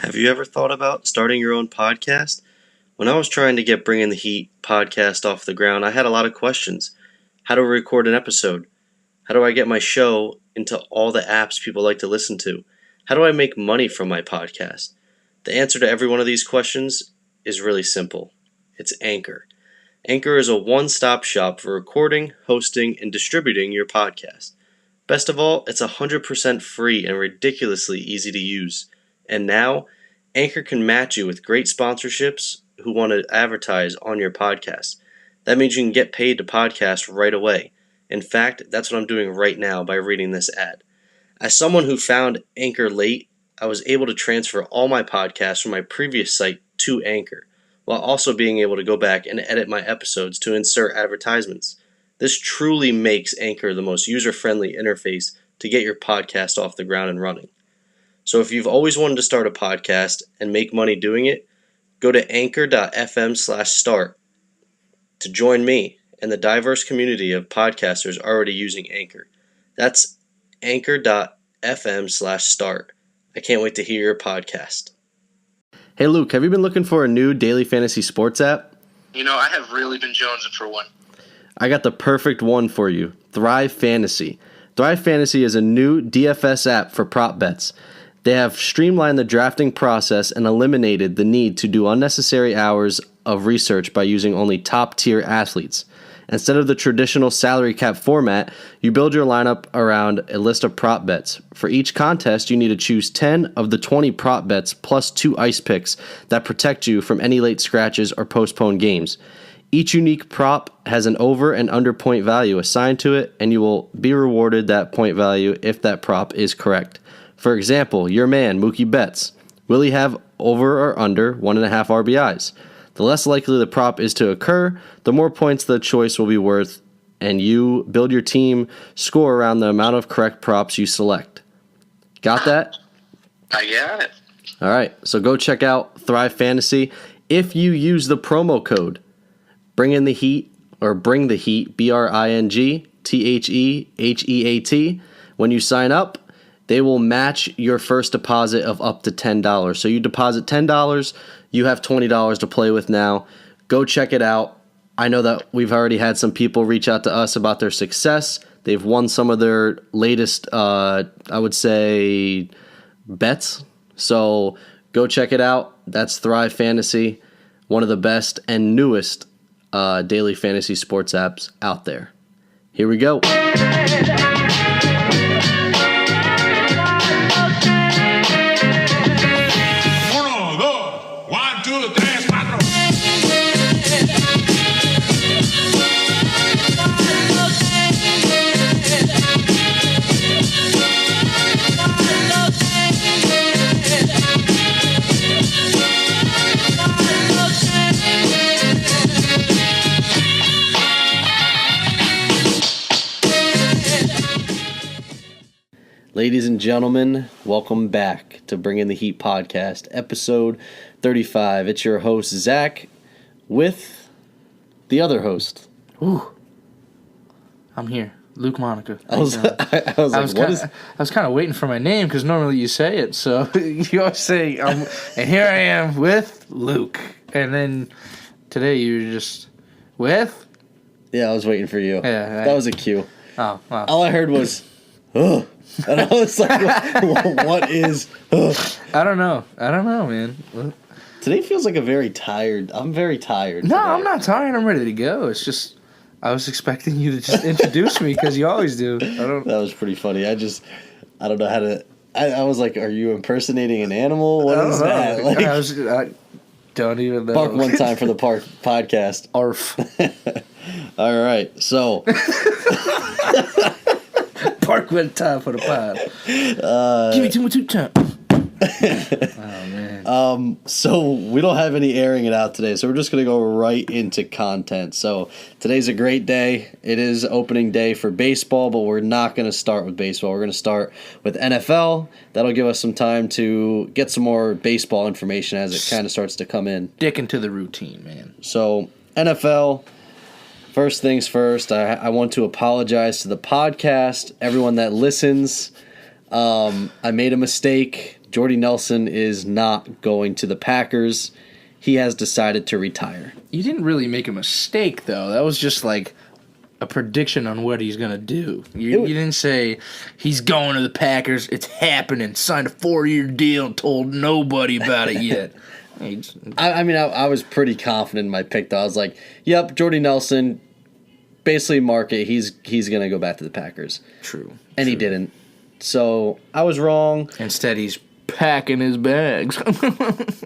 Have you ever thought about starting your own podcast? When I was trying to get Bringing the Heat podcast off the ground, I had a lot of questions. How do I record an episode? How do I get my show into all the apps people like to listen to? How do I make money from my podcast? The answer to every one of these questions is really simple. It's Anchor. Anchor is a one-stop shop for recording, hosting, and distributing your podcast. Best of all, it's 100% free and ridiculously easy to use. And now, Anchor can match you with great sponsorships who want to advertise on your podcast. That means you can get paid to podcast right away. In fact, that's what I'm doing right now by reading this ad. As someone who found Anchor late, I was able to transfer all my podcasts from my previous site to Anchor, while also being able to go back and edit my episodes to insert advertisements. This truly makes Anchor the most user-friendly interface to get your podcast off the ground and running. So if you've always wanted to start a podcast and make money doing it, go to anchor.fm/start to join me and the diverse community of podcasters already using Anchor. That's anchor.fm/start. I can't wait to hear your podcast. Hey Luke, have you been looking for a new daily fantasy sports app? I have really been jonesing for one. I got the perfect one for you, Thrive Fantasy. Thrive Fantasy is a new DFS app for prop bets. They have streamlined the drafting process and eliminated the need to do unnecessary hours of research by using only top-tier athletes. Instead of the traditional salary cap format, you build your lineup around a list of prop bets. For each contest, you need to choose 10 of the 20 prop bets plus 2 ice picks that protect you from any late scratches or postponed games. Each unique prop has an over and under point value assigned to it, and you will be rewarded that point value if that prop is correct. For example, your man, Mookie Betts. Will he have over or under 1.5 RBIs? The less likely the prop is to occur, the more points the choice will be worth, and you build your team score around the amount of correct props you select. Got that? I got it. All right, so go check out Thrive Fantasy. If you use the promo code Bring the Heat, BringTheHeat, when you sign up, they will match your first deposit of up to $10. So you deposit $10, you have $20 to play with now. Go check it out. I know that we've already had some people reach out to us about their success. They've won some of their latest, I would say, bets. So go check it out. That's Thrive Fantasy, one of the best and newest daily fantasy sports apps out there. Here we go. Ladies and gentlemen, welcome back to Bringing the Heat podcast, episode 35. It's your host, Zach, with the other host. Ooh, I'm here, Luke Monica. I was kind of waiting for my name because normally you say it. So you always say, and here I am with Luke. And then today you were just with? Yeah, I was waiting for you. Yeah, that was a cue. Oh, wow. All I heard was, ugh. And I was like, what is... I don't know, man. Today feels like I'm very tired today. No, I'm not tired. I'm ready to go. It's just, I was expecting you to just introduce me because you always do. That was pretty funny. I don't know how to... I was like, are you impersonating an animal? What is that? Like, I don't even know. Bark one time for the podcast. Arf. All right, so... Park one time for the pod. Give me 2 more times. Oh, man. So we don't have any airing it out today, so we're just going to go right into content. So today's a great day. It is opening day for baseball, but we're not going to start with baseball. We're going to start with NFL. That'll give us some time to get some more baseball information as it kind of starts to come in. Dick into the routine, man. So NFL... First things first, I want to apologize to the podcast, everyone that listens. I made a mistake. Jordy Nelson is not going to the Packers. He has decided to retire. You didn't really make a mistake, though. That was just like a prediction on what he's going to do. You didn't say, he's going to the Packers, it's happening, signed a 4-year deal, told nobody about it yet. I was pretty confident in my pick, though. I was like, yep, Jordy Nelson, basically market, he's going to go back to the Packers. True. And he didn't. So I was wrong. Instead, he's packing his bags.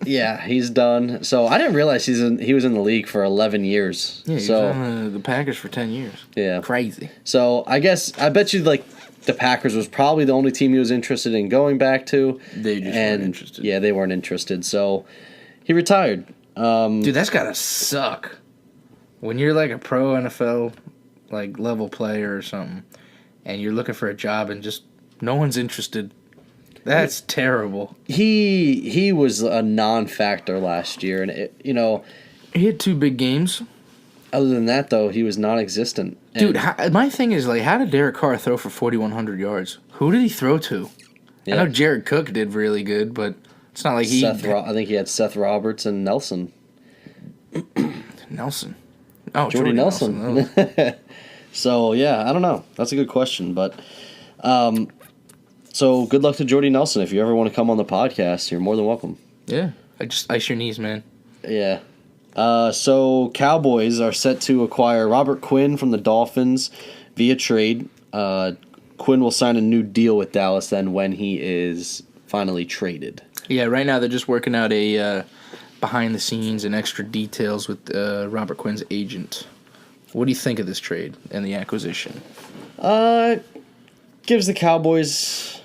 Yeah, he's done. So I didn't realize he was in the league for 11 years. Yeah, he was on the Packers for 10 years. Yeah. Crazy. So I bet you the Packers was probably the only team he was interested in going back to. They just weren't interested. Yeah, they weren't interested. So he retired. Dude, that's gotta suck. When you're like a pro NFL level player or something, and you're looking for a job and just no one's interested. That's terrible. He was a non-factor last year, and he had 2 big games. Other than that, though, he was non-existent. Dude, my thing is how did Derek Carr throw for 4,100 yards? Who did he throw to? Yeah. I know Jared Cook did really good, but it's not like I think he had Seth Roberts and Nelson. Nelson. Oh, Jordy Nelson. So yeah, I don't know. That's a good question, but. So good luck to Jordy Nelson. If you ever want to come on the podcast, you're more than welcome. Yeah. Just ice your knees, man. Yeah. So Cowboys are set to acquire Robert Quinn from the Dolphins via trade. Quinn will sign a new deal with Dallas then when he is finally traded. Yeah, right now they're just working out a behind the scenes and extra details with Robert Quinn's agent. What do you think of this trade and the acquisition? Gives the Cowboys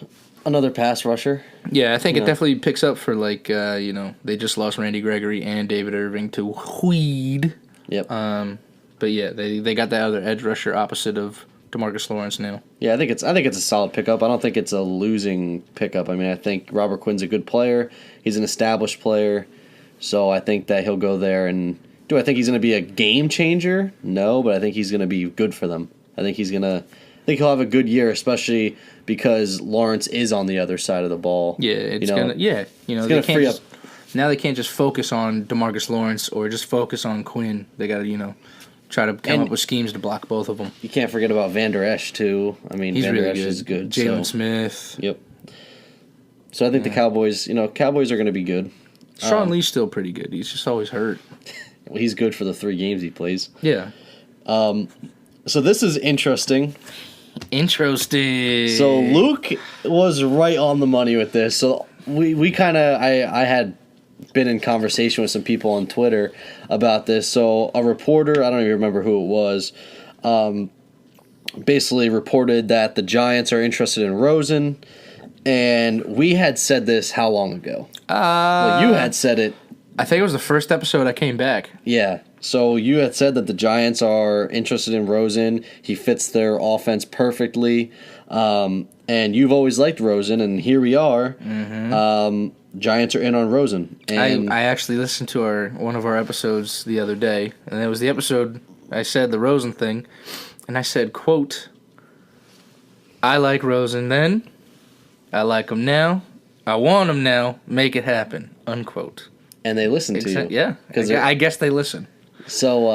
another pass rusher. Yeah, I think it definitely picks up for they just lost Randy Gregory and David Irving to weed. Yep. But yeah, they got that other edge rusher opposite of DeMarcus Lawrence now. Yeah, I think it's a solid pickup. I don't think it's a losing pickup. I mean, I think Robert Quinn's a good player. He's an established player, so I think that he'll go there and. Do I think he's going to be a game changer? No, but I think he's going to be good for them. I think he'll have a good year, especially because Lawrence is on the other side of the ball. Yeah, it's gonna free up. Now they can't just focus on DeMarcus Lawrence or just focus on Quinn. They got to try to come up with schemes to block both of them. You can't forget about Van Der Esch too. I mean, he's Van Der really Esch is good. Jalen Smith. Yep. So I think the Cowboys are going to be good. Sean Lee's still pretty good. He's just always hurt. Well, he's good for the 3 games he plays. Yeah. So this is interesting. Interesting. So Luke was right on the money with this. So we kind of I had been in conversation with some people on Twitter about this. So a reporter, I don't even remember who it was, basically reported that the Giants are interested in Rosen, and we had said this how long ago? Well, you had said it. I think it was the first episode I came back. Yeah. So you had said that the Giants are interested in Rosen. He fits their offense perfectly. And you've always liked Rosen, and here we are. Mm-hmm. Giants are in on Rosen. And I actually listened to one of our episodes the other day, and it was the episode I said the Rosen thing, and I said, quote, I like Rosen then, I like him now, I want him now, make it happen, unquote. And they listen to you. Yeah, I guess they listen. So,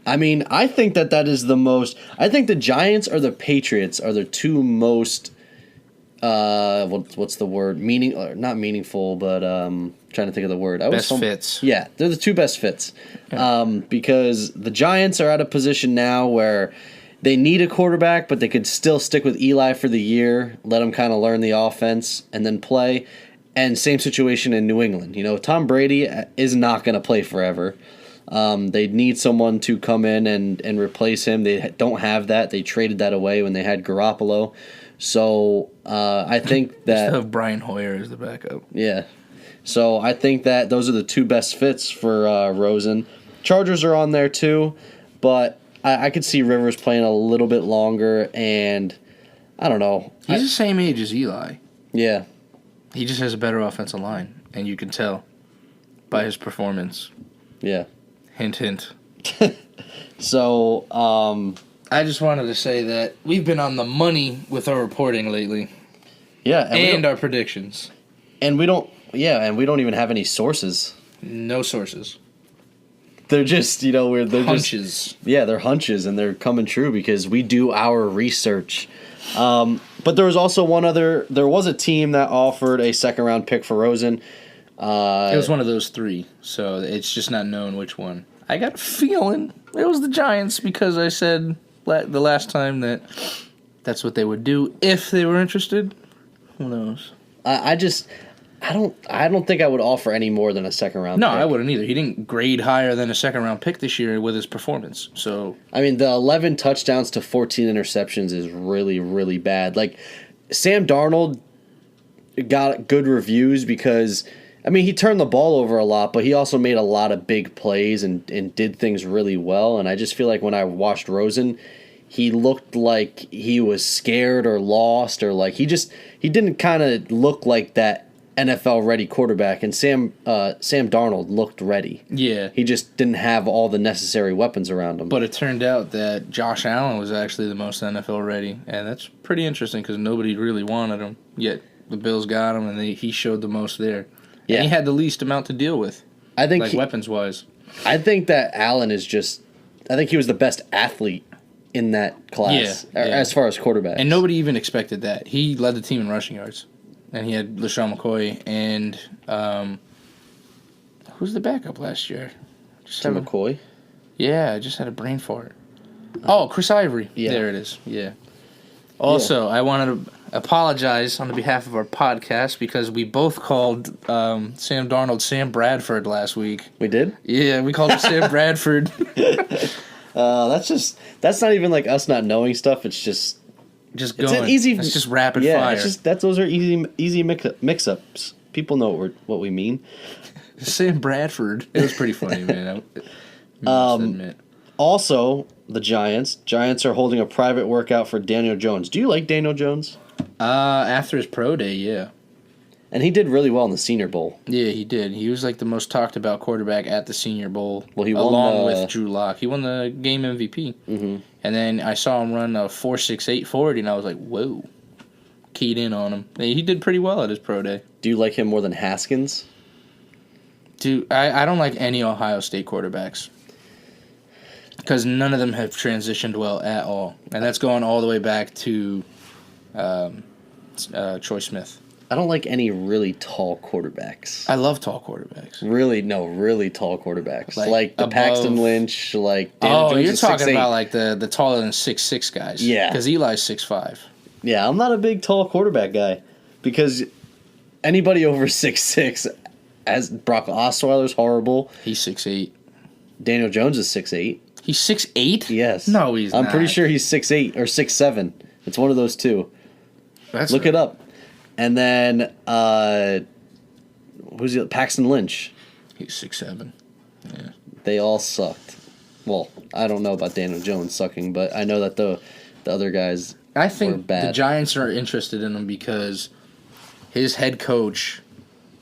I think that is the most... I think the Giants or the Patriots are the two most... what's the word? Not meaningful, but trying to think of the word. Best fits. Yeah, they're the 2 best fits. Yeah. Because the Giants are at a position now where they need a quarterback, but they could still stick with Eli for the year, let him kind of learn the offense, and then play. And same situation in New England. Tom Brady is not going to play forever. They need someone to come in and replace him. They don't have that. They traded that away when they had Garoppolo. So I think that... Still have Brian Hoyer as the backup. Yeah. So I think that those are the 2 best fits for Rosen. Chargers are on there too, but I could see Rivers playing a little bit longer, and I don't know. He's the same age as Eli. Yeah. He just has a better offensive line, and you can tell by his performance. Yeah. Hint, hint. So, I just wanted to say that we've been on the money with our reporting lately. Yeah. And our predictions. And we don't even have any sources. No sources. They're just, they're Hunches. They're hunches, and they're coming true because we do our research. But there was also there was a team that offered a second-round pick for Rosen. It was one of those three, so it's just not known which one. I got a feeling it was the Giants because I said the last time that that's what they would do if they were interested. Who knows? I don't think I would offer any more than a second-round pick. No, I wouldn't either. He didn't grade higher than a second-round pick this year with his performance. So I mean, the 11 touchdowns to 14 interceptions is really, really bad. Like, Sam Darnold got good reviews because, I mean, he turned the ball over a lot, but he also made a lot of big plays and did things really well. And I just feel like when I watched Rosen, he looked like he was scared or lost, or like he didn't kind of look like that NFL-ready quarterback, and Sam Darnold looked ready. yeah. He just didn't have all the necessary weapons around him. But it turned out that Josh Allen was actually the most NFL ready, and that's pretty interesting because nobody really wanted him. Yet the Bills got him, and he showed the most there. Yeah. And he had the least amount to deal with, I think weapons-wise. I think that Allen is just. I think he was the best athlete in that class as far as quarterback. And nobody even expected that. He led the team in rushing yards. And he had LaShawn McCoy and who's the backup last year? McCoy? Yeah, I just had a brain fart. Oh, Chris Ivory. Yeah. There it is. Yeah. Also, I wanted to apologize on behalf of our podcast because we both called Sam Darnold Sam Bradford last week. We did? Yeah, we called him Sam Bradford. That's not even like us not knowing stuff. It's just Just going. It's just rapid fire. Those are easy mix-ups. People know what we mean. Sam Bradford. It was pretty funny, man. I must admit. Also, the Giants are holding a private workout for Daniel Jones. Do you like Daniel Jones? After his pro day, yeah. And he did really well in the Senior Bowl. Yeah, he did. He was like the most talked about quarterback at the Senior Bowl. Well, he won along with Drew Lock. He won the game MVP. Mm-hmm. And then I saw him run a 4.68 40, and I was like, whoa. Keyed in on him. He did pretty well at his pro day. Do you like him more than Haskins? Dude, I don't like any Ohio State quarterbacks. Because none of them have transitioned well at all. And that's going all the way back to Troy Smith. I don't like any really tall quarterbacks. I love tall quarterbacks. Really tall quarterbacks. Like the above, Paxton Lynch, like Daniel Jones you're is talking 6'8". about like the taller than 6'6" guys. Yeah. Because Eli's 6'5". Yeah, I'm not a big tall quarterback guy. Because anybody over 6'6", as Brock Osweiler's horrible. He's 6'8". Daniel Jones is 6'8". He's 6'8"? Yes. No, he's not. I'm pretty sure he's 6'8" or 6'7". It's one of those two. Look it up. And then, who's the other? Paxton Lynch. He's 6'7". Yeah. They all sucked. Well, I don't know about Daniel Jones sucking, but I know that the other guys I think were bad. the Giants are interested in him because his head coach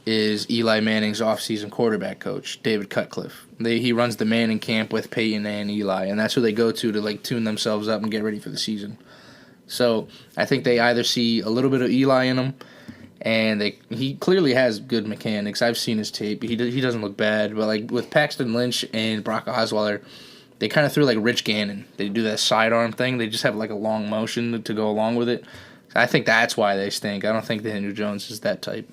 is Eli Manning's offseason quarterback coach, David Cutcliffe. He runs the Manning camp with Peyton and Eli, and that's who they go to like tune themselves up and get ready for the season. So I think they either see a little bit of Eli in him, and he clearly has good mechanics. I've seen his tape. He doesn't look bad, but like with Paxton Lynch and Brock Osweiler, they kind of threw like Rich Gannon. They do that sidearm thing. They just have like a long motion to go along with it. I think that's why they stink. I don't think Daniel Jones is that type.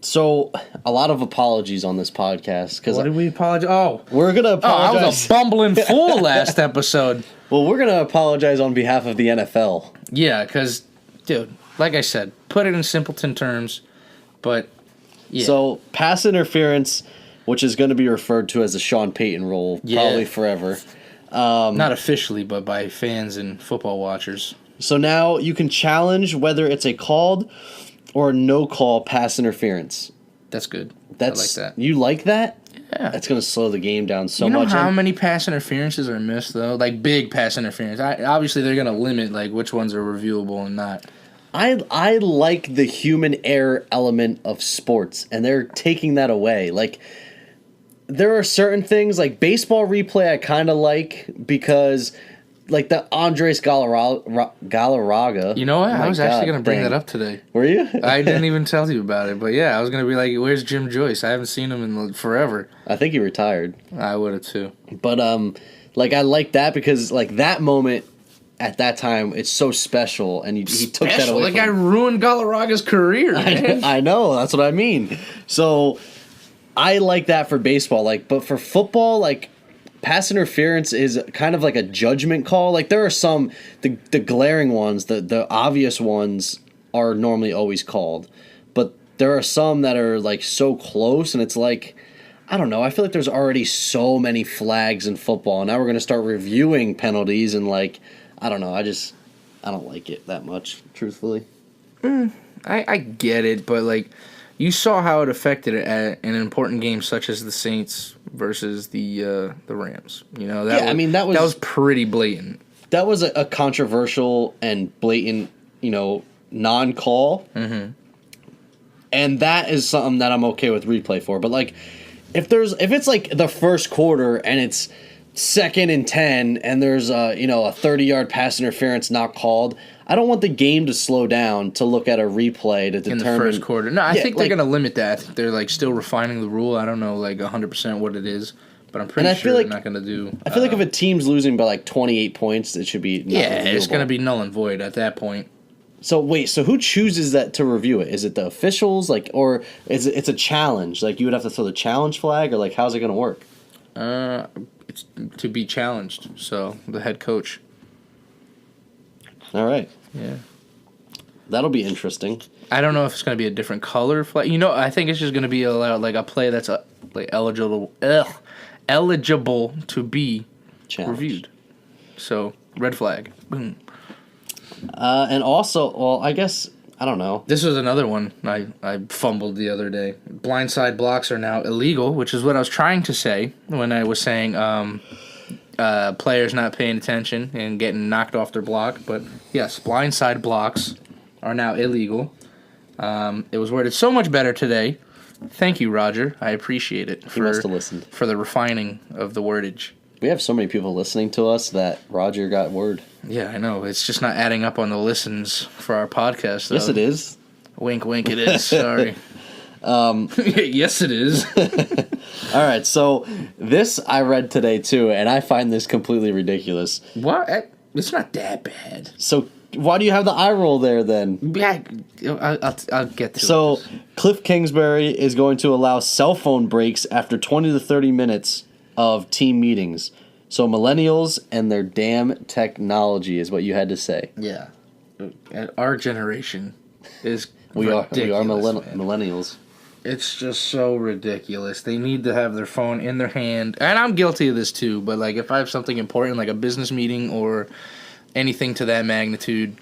So, a lot of apologies on this podcast. Cause What did we apologize? Oh. We're going to apologize. I was a bumbling fool last episode. Well, we're going to apologize on behalf of the NFL. Yeah, because, dude, like I said, put it in simpleton terms, but, yeah. So, pass interference, which is going to be referred to as the Sean Payton rule, probably forever. Not officially, but by fans and football watchers. So now you can challenge whether it's a called or a no-call pass interference. That's good. I like that. You like that? Yeah. That's going to slow the game down so much. much. You know how many pass interferences are missed, though? Like, big pass interference. Obviously, they're going to limit, like, which ones are reviewable and not. I like the human error element of sports, and they're taking that away. Like, there are certain things, like baseball replay I kind of like because like the Andres Galarraga. You know what? Oh I was actually going to bring that up today. Were you? I didn't even tell you about it, but yeah, I was going to be like, "Where's Jim Joyce? I haven't seen him in forever." I think he retired. I would have too. But like I like that because like that moment at that time it's so special, and he took that away. Like I ruined Galarraga's career. Man. I know, that's what I mean. So I like that for baseball. Like, but for football, like pass interference is kind of like a judgment call. Like there are some the glaring ones, the obvious ones are normally always called, but there are some that are like so close, and it's like. I don't know. I feel like there's already so many flags in football. And now we're going to start reviewing penalties and, like, I don't know. I don't like it that much, truthfully. I get it, but, like, you saw how it affected it at an important game such as the Saints versus the Rams. You know, that was pretty blatant. That was a controversial and blatant, non-call. Mm-hmm. And that is something that I'm okay with replay for. But, like... If it's like the first quarter and it's 2nd and 10 and there's a 30-yard pass interference not called, I don't want the game to slow down to look at a replay to determine in the first quarter. No, I think they're going to limit that. I think they're like still refining the rule. I don't know like 100% what it is, but I'm pretty sure they're not going to do. I feel like if a team's losing by like 28 points, it should be it's going to be null and void at that point. So wait, so who chooses that to review it? Is it the officials, like, or is it's a challenge? Like you would have to throw the challenge flag, or like how's it going to work? It's to be challenged. So the head coach. All right. Yeah. That'll be interesting. I don't know if it's going to be a different color flag. I think it's just going to be like a play that's like eligible to be reviewed. So red flag. Boom. And also, well, I guess, I don't know. This was another one I fumbled the other day. Blindside blocks are now illegal, which is what I was trying to say when I was saying players not paying attention and getting knocked off their block. But yes, blindside blocks are now illegal. It was worded so much better today. Thank you, Roger. I appreciate it. He must have listened. For the refining of the wordage. We have so many people listening to us that Roger got word. Yeah, I know. It's just not adding up on the listens for our podcast, though. Yes, it is. Wink, wink, it is. Sorry. Yes, it is. All right, so this I read today, too, and I find this completely ridiculous. What? It's not that bad. So why do you have the eye roll there, then? Yeah, I'll get to it. So Cliff Kingsbury is going to allow cell phone breaks after 20 to 30 minutes of team meetings. So millennials and their damn technology is what you had to say. Yeah. Our generation is we are ridiculous, millennials. It's just so ridiculous. They need to have their phone in their hand. And I'm guilty of this too, but like if I have something important like a business meeting or anything to that magnitude,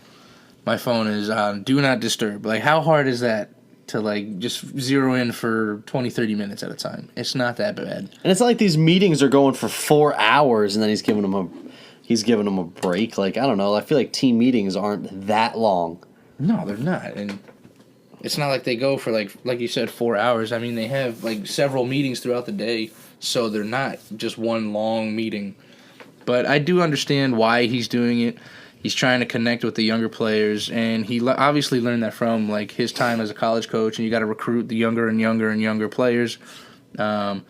my phone is on do not disturb. Like how hard is that? To like just zero in for 20, 30 minutes at a time. It's not that bad. And it's not like these meetings are going for 4 hours and then he's giving them a break. Like, I don't know. I feel like team meetings aren't that long. No, they're not. And it's not like they go for like you said, 4 hours. I mean, they have like several meetings throughout the day, so they're not just one long meeting. But I do understand why he's doing it. He's trying to connect with the younger players, and he obviously learned that from like his time as a college coach. And you got to recruit the younger and younger and younger players, and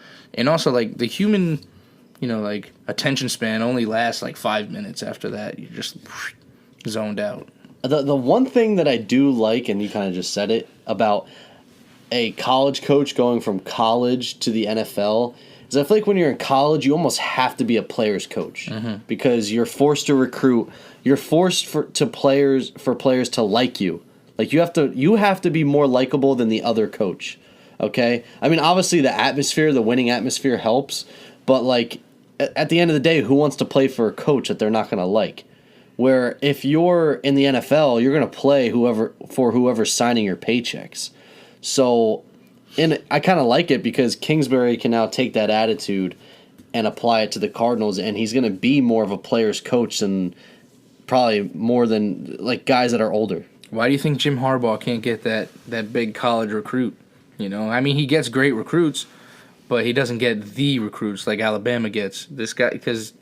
also like the human, like attention span only lasts like 5 minutes. After that, you're just zoned out. The one thing that I do like, and you kind of just said it about a college coach going from college to the NFL. Is I feel like when you're in college, you almost have to be a player's coach because you're forced to recruit. You're forced for players to like you. Like you have to be more likable than the other coach. Okay? I mean, obviously the winning atmosphere helps, but like at the end of the day, who wants to play for a coach that they're not going to like? Where if you're in the NFL, you're going to play whoever's signing your paychecks. So and I kind of like it because Kingsbury can now take that attitude and apply it to the Cardinals, and he's going to be more of a player's coach than probably more than like guys that are older. Why do you think Jim Harbaugh can't get that big college recruit? I mean, he gets great recruits, but he doesn't get the recruits like Alabama gets. This guy, because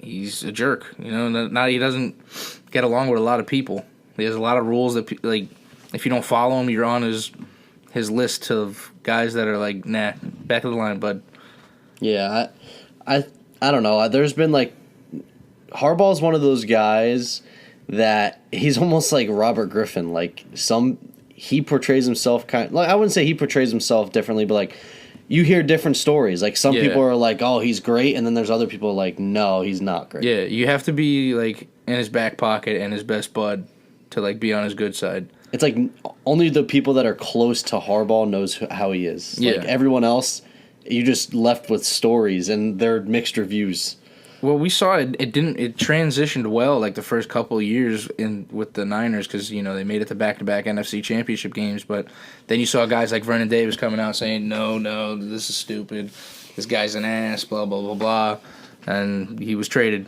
he's a jerk. You know, not he doesn't get along with a lot of people. He has a lot of rules that like if you don't follow him, you're on his list of guys that are like, nah, back of the line, bud. Yeah, I don't know. There's been like Harbaugh's one of those guys that he's almost like Robert Griffin. Like he portrays himself like I wouldn't say he portrays himself differently, but like you hear different stories. Like some people are like, oh, he's great, and then there's other people like, no, he's not great. Yeah, you have to be like in his back pocket and his best bud to like be on his good side. It's like only the people that are close to Harbaugh knows how he is. Yeah. Like everyone else, you just left with stories, and they're mixed reviews. Well, we saw it. It transitioned well like the first couple of years with the Niners because you know they made it to back-to-back NFC Championship games. But then you saw guys like Vernon Davis coming out saying, "No, this is stupid. This guy's an ass." Blah blah blah blah, and he was traded.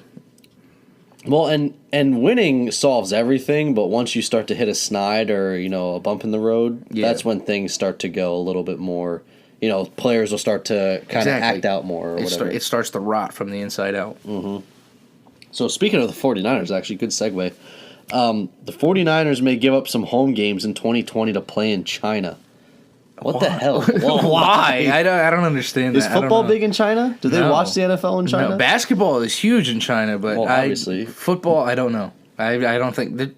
Well, and winning solves everything, but once you start to hit a snide or a bump in the road, that's when things start to go a little bit more. Players will start to kind of act out more or whatever. It starts to rot from the inside out. Mm-hmm. So speaking of the 49ers, actually, good segue. The 49ers may give up some home games in 2020 to play in China. What the hell? Why? I don't understand that. Is football big in China? Do they watch the NFL in China? No, basketball is huge in China, but obviously. Football, I don't know. I don't think...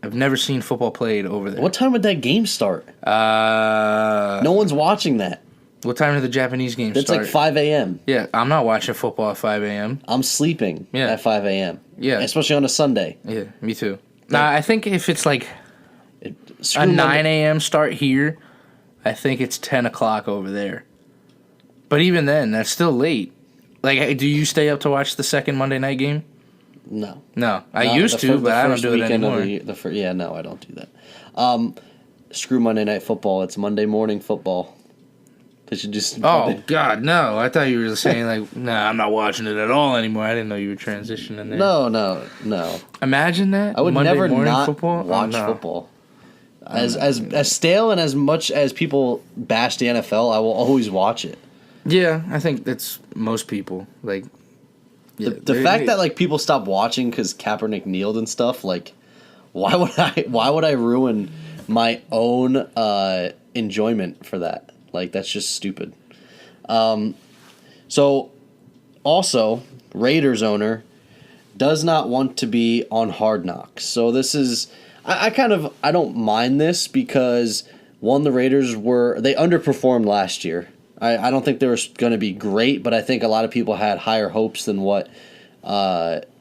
I've never seen football played over there. What time would that game start? No one's watching that. What time did the Japanese game start? It's like 5 a.m. Yeah, I'm not watching football at 5 a.m. I'm sleeping at 5 a.m. Yeah. Especially on a Sunday. Yeah, me too. Nah, I think if it's like a 9 a.m. start here, I think it's 10 o'clock over there. But even then, that's still late. Like, do you stay up to watch the second Monday night game? No. I used to, but I don't do it anymore. No, I don't do that. Screw Monday Night Football. It's Monday morning football. God, no. I thought you were saying, like, nah, I'm not watching it at all anymore. I didn't know you were transitioning there. No. Imagine that. I would Monday never morning not football? watch football. As stale and as much as people bash the NFL, I will always watch it. Yeah, I think that's most people. Like, the fact that like people stop watching because Kaepernick kneeled and stuff, like, why would I ruin my own enjoyment for that? Like, that's just stupid. So, also, Raiders owner does not want to be on Hard Knocks. So this is, I don't mind this because one, the Raiders they underperformed last year. I don't think they were going to be great, but I think a lot of people had higher hopes than what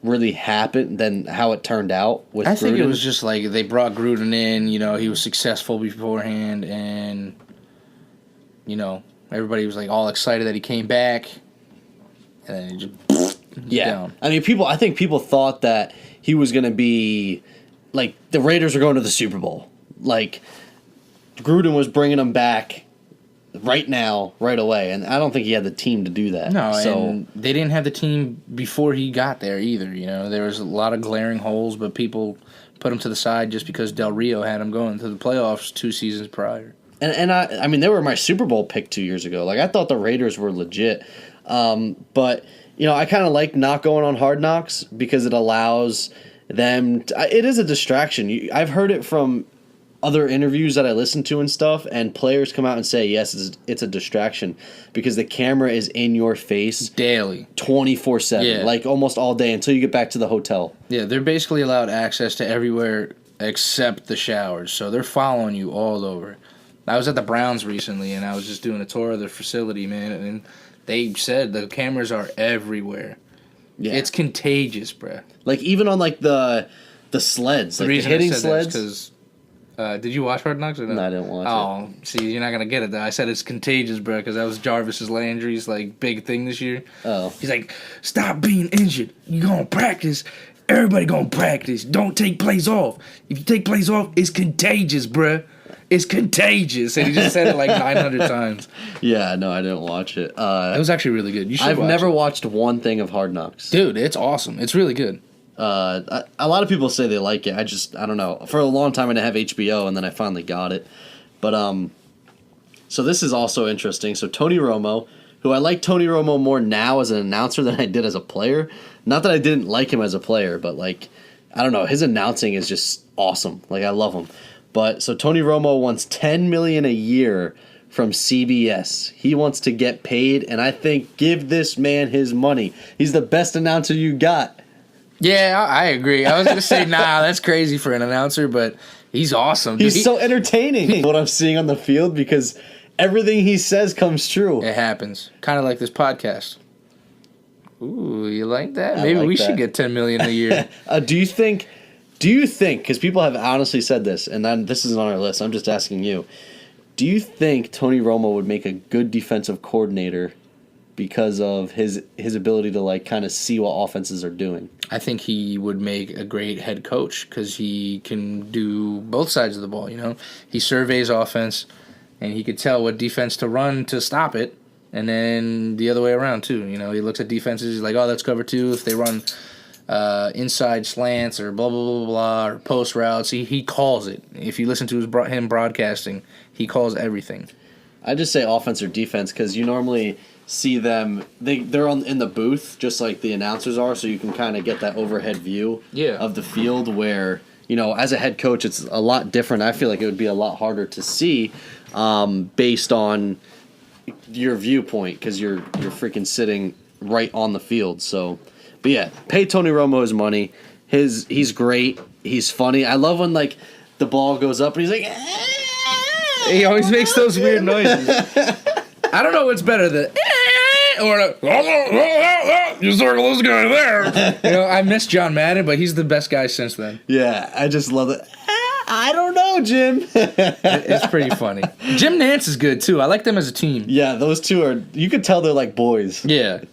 really happened, than how it turned out with Gruden. I think it was just like they brought Gruden in, he was successful beforehand, and, everybody was like all excited that he came back, and then he just down. I mean, I think people thought that he was going to be, like, the Raiders were going to the Super Bowl. Like, Gruden was bringing them back right now, right away, and I don't think he had the team to do that. No, and they didn't have the team before he got there either. There was a lot of glaring holes, but people put him to the side just because Del Rio had him going to the playoffs 2 seasons prior. And I mean, they were my Super Bowl pick 2 years ago. Like, I thought the Raiders were legit, but I kind of like not going on Hard Knocks because it allows them. It is a distraction. I've heard it from other interviews that I listen to and stuff, and players come out and say, yes, it's a distraction because the camera is in your face daily, 24/7, like almost all day until you get back to the hotel. Yeah, they're basically allowed access to everywhere except the showers, so they're following you all over. I was at the Browns recently, and I was just doing a tour of the facility, man, and they said the cameras are everywhere. Yeah. It's contagious, bruh. Like, even on, like, the sleds, like the hitting sleds. Because did you watch Hard Knocks or no? No, I didn't watch it. Oh, see, you're not going to get it, though. I said it's contagious, bruh, because that was Jarvis Landry's, like, big thing this year. Oh. He's like, stop being injured. You're going to practice. Everybody going to practice. Don't take plays off. If you take plays off, it's contagious, bruh. It's contagious. And he just said it like 900 times. Yeah, no, I didn't watch it. It was actually really good. You should I've never watched one thing of Hard Knocks. Dude, it's awesome. It's really good. A lot of people say they like it. I don't know. For a long time I didn't have HBO, and then I finally got it. But so this is also interesting. So Tony Romo, who I like Tony Romo more now as an announcer than I did as a player. Not that I didn't like him as a player, but like, I don't know, his announcing is just awesome. Like, I love him. But so Tony Romo wants $10 million a year from CBS. He wants to get paid, and I think give this man his money. He's the best announcer you got. Yeah, I agree. I was going to say, nah, that's crazy for an announcer, but he's awesome. He's so entertaining. What I'm seeing on the field, because everything he says comes true. It happens. Kind of like this podcast. Ooh, you like that? Maybe we should get $10 million a year. Do you think, because people have honestly said this, and then this isn't on our list, I'm just asking you, do you think Tony Romo would make a good defensive coordinator because of his ability to like kind of see what offenses are doing? I think he would make a great head coach because he can do both sides of the ball, you know? He surveys offense, and he could tell what defense to run to stop it, and then the other way around, too. You know, he looks at defenses, he's like, oh, that's cover 2. If they run inside slants or blah, blah, blah, blah, or post routes, he calls it. If you listen to him broadcasting, he calls everything. I just say offense or defense because you normally see them, they're in the booth just like the announcers are, so you can kind of get that overhead view of the field where, you know, as a head coach, it's a lot different. I feel like it would be a lot harder to see based on your viewpoint because you're freaking sitting right on the field. So, but yeah, pay Tony Romo his money. He's great. He's funny. I love when like the ball goes up and he's like, he always makes those weird noises. I don't know what's better, the or you circle this guy there. You know, I miss John Madden, but he's the best guy since then. Yeah, I just love it. I don't know, Jim. It's pretty funny. Jim Nance is good too. I like them as a team. Yeah, those two are. You could tell they're like boys. Yeah.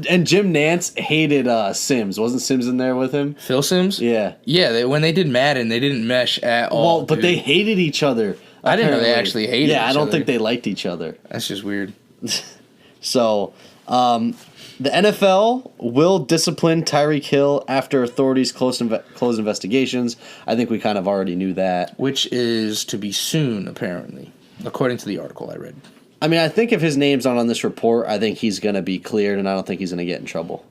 And Jim Nance hated Sims. Wasn't Sims in there with him? Phil Sims? Yeah. Yeah, when they did Madden, they didn't mesh at all. Well, but they hated each other. I didn't know they actually hated each other. Yeah, I don't think they liked each other. That's just weird. So, the NFL will discipline Tyreek Hill after authorities close investigations. I think we kind of already knew that. Which is to be soon, apparently, according to the article I read. I mean, I think if his name's not on this report, I think he's going to be cleared, and I don't think he's going to get in trouble.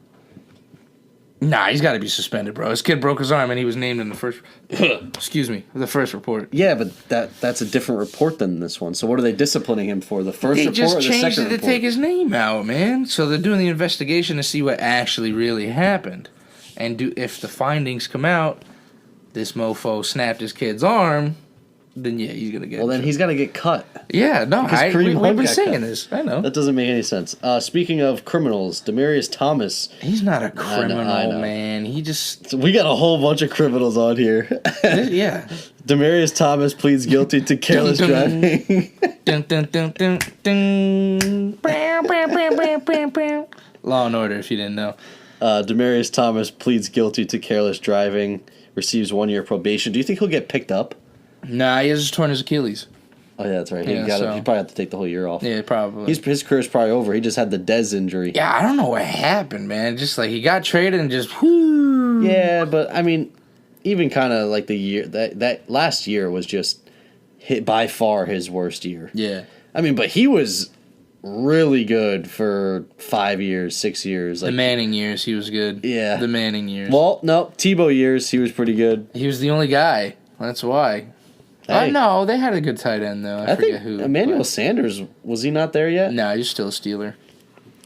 Nah, he's got to be suspended, bro. This kid broke his arm, and he was named in the first... the first report. Yeah, but that's a different report than this one. So what are they disciplining him for? The first report or the second report? They just changed it to take his name out, man. So they're doing the investigation to see what actually really happened. And if the findings come out, this mofo snapped his kid's arm... then yeah, he's gonna get. Well, then he's got to get cut. Yeah, no, we've been saying this. I know that doesn't make any sense. Speaking of criminals, Demaryius Thomas. He's not a criminal, I know. Man. He just. So we got a whole bunch of criminals on here. Yeah. Demaryius Thomas pleads guilty to careless driving. Law and Order, if you didn't know. Demaryius Thomas pleads guilty to careless driving. Receives 1 year probation. Do you think he'll get picked up? Nah, he has just torn his Achilles. Oh, yeah, that's right. He probably have to take the whole year off. Yeah, probably. His career's probably over. He just had the Dez injury. Yeah, I don't know what happened, man. Just like he got traded and just whoo. Yeah, but I mean, even kind of like the year that last year was just by far his worst year. Yeah. I mean, but he was really good for 5 years, 6 years. Like, the Manning years, he was good. Yeah. The Manning years. Well, no, Tebow years, he was pretty good. He was the only guy. That's why. Hey. No, they had a good tight end, though. I forget who. Emmanuel Sanders, was he not there yet? No, he's still a Steeler.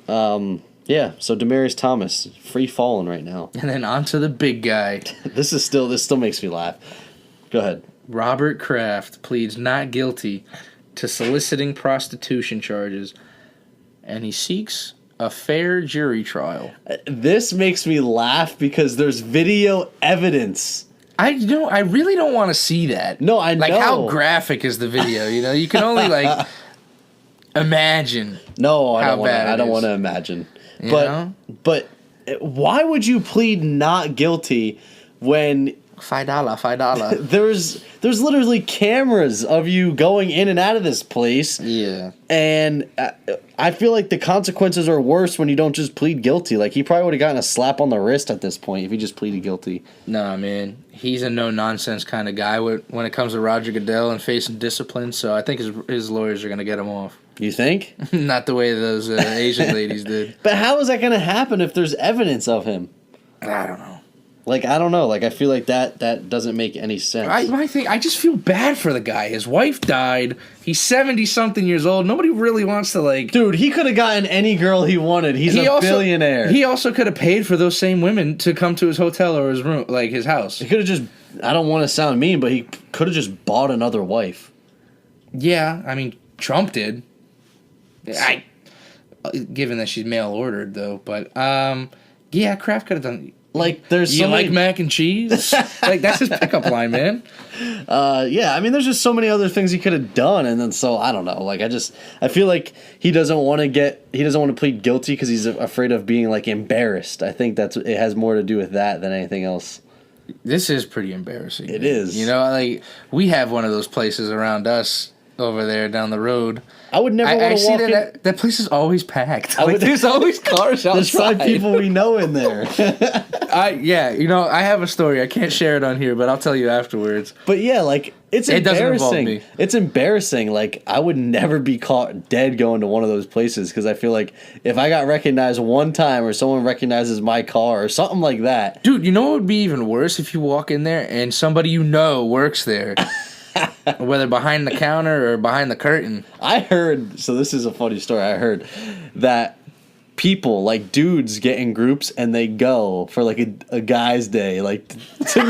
Yeah, so Demaryius Thomas, free falling right now. And then on to the big guy. This still makes me laugh. Go ahead. Robert Kraft pleads not guilty to soliciting prostitution charges, and he seeks a fair jury trial. This makes me laugh because there's video evidence. I really don't want to see that. No, I know. Like, how graphic is the video? You know, you can only imagine. No, I don't want to imagine. But why would you plead not guilty when $5. There's literally cameras of you going in and out of this place. Yeah. And I feel like the consequences are worse when you don't just plead guilty. Like, he probably would have gotten a slap on the wrist at this point if he just pleaded guilty. Nah, man. He's a no-nonsense kind of guy when it comes to Roger Goodell and facing discipline, so I think his lawyers are going to get him off. You think? Not the way those Asian ladies did. But how is that going to happen if there's evidence of him? I don't know. Like, I don't know. Like, I feel like that doesn't make any sense. I just feel bad for the guy. His wife died. He's 70-something years old. Nobody really wants to, like... Dude, he could have gotten any girl he wanted. He's a billionaire. He also could have paid for those same women to come to his hotel or his room, like his house. He could have just... I don't want to sound mean, but he could have just bought another wife. Yeah, I mean, Trump did. Given that she's mail-ordered, though. But, yeah, Kraft could have done... Like, there's you like mac and cheese? Like, that's his pickup line, man. Yeah, I mean, there's just so many other things he could have done, and then so I don't know. Like, I feel like he doesn't want to plead guilty because he's afraid of being like embarrassed. I think it has more to do with that than anything else. This is pretty embarrassing. It is. You know, like we have one of those places around us over there down the road. I would never want to walk in. That place is always packed. There's always cars outside. There's 5 people we know in there. I have a story. I can't share it on here, but I'll tell you afterwards. But yeah, like it embarrassing. Doesn't involve me. It's embarrassing. Like I would never be caught dead going to one of those places because I feel like if I got recognized one time or someone recognizes my car or something like that. Dude, you know what would be even worse if you walk in there and somebody you know works there. Whether behind the counter or behind the curtain. I heard, so this is a funny story. I heard that people, like dudes, get in groups and they go for like a guy's day, like. So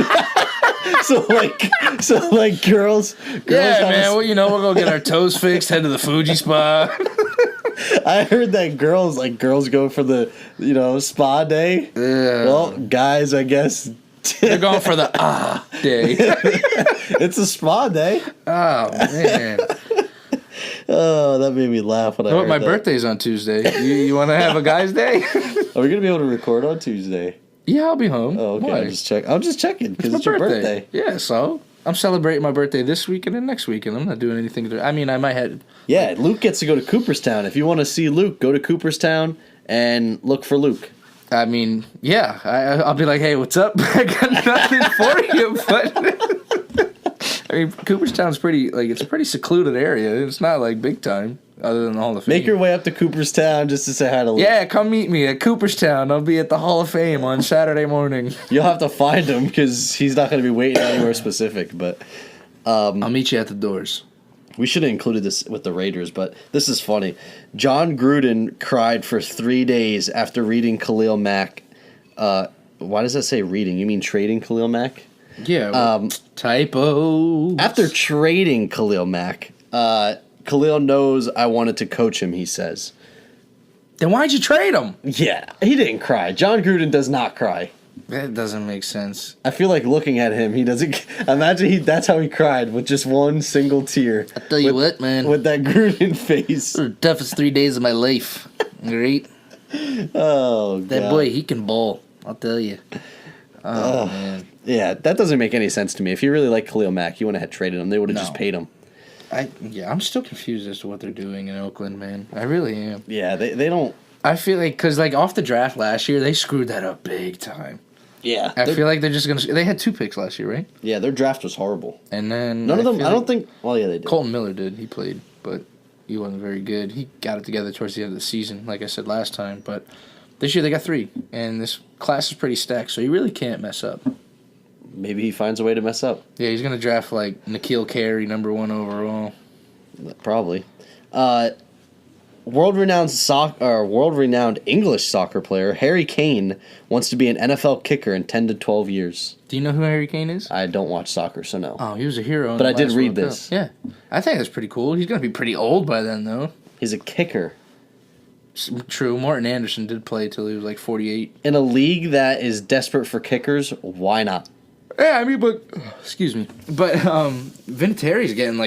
girls. Yeah, man. Well, we'll go get our toes fixed. Head to the Fuji spa. I heard that girls go for the spa day. Yeah. Well, guys, I guess. They're going for the day. It's a spa day. Oh, man. Oh, that made me laugh when I heard my that. birthday's on Tuesday. You want to have a guy's day? Are we going to be able to record on Tuesday? Yeah, I'll be home. Oh, okay. Why? I'm just checking because it's your birthday. Yeah, so I'm celebrating my birthday this weekend and next weekend. I'm not doing anything. I might have... Yeah, Luke gets to go to Cooperstown. If you want to see Luke, go to Cooperstown and look for Luke. I mean, yeah, I'll be like, hey, what's up? I got nothing for you, but I mean, Cooperstown's it's a pretty secluded area. It's not like big time, other than the Hall of Fame. Make your way up to Cooperstown just to say hi to Luke. Yeah, come meet me at Cooperstown. I'll be at the Hall of Fame on Saturday morning. You'll have to find him because he's not going to be waiting anywhere specific, but... I'll meet you at the doors. We should have included this with the Raiders, but this is funny. John Gruden cried for 3 days after reading Khalil Mack. Why does that say reading? You mean trading Khalil Mack? Yeah. Typo. After trading Khalil Mack, Khalil knows I wanted to coach him, he says. Then why'd you trade him? Yeah, he didn't cry. John Gruden does not cry. That doesn't make sense. I feel like looking at him, he doesn't... Imagine that's how he cried, with just one single tear. I tell you what, man. With that Gruden face. The toughest 3 days of my life. Great. Oh, God. That boy, he can bowl. I'll tell you. Oh, man. Yeah, that doesn't make any sense to me. If you really like Khalil Mack, you wouldn't have traded him. They would have just paid him. I'm still confused as to what they're doing in Oakland, man. I really am. Yeah, they don't... I feel like, because off the draft last year, they screwed that up big time. Yeah. I feel like they're just going to... They had 2 picks last year, right? Yeah, their draft was horrible. And then... None of them... I don't think... Well, yeah, they did. Colton Miller did. He played, but he wasn't very good. He got it together towards the end of the season, like I said last time. But this year they got 3, and this class is pretty stacked, so you really can't mess up. Maybe he finds a way to mess up. Yeah, he's going to draft, N'Keal Carey, number 1 overall. Probably. World-renowned English soccer player Harry Kane wants to be an NFL kicker in 10 to 12 years. Do you know who Harry Kane is? I don't watch soccer, so no. Oh, he was a hero. But I did read this. Yeah. I think that's pretty cool. He's going to be pretty old by then, though. He's a kicker. True. Martin Anderson did play till he was 48. In a league that is desperate for kickers, why not? Yeah, I mean, but... Excuse me. But Vinatieri's getting,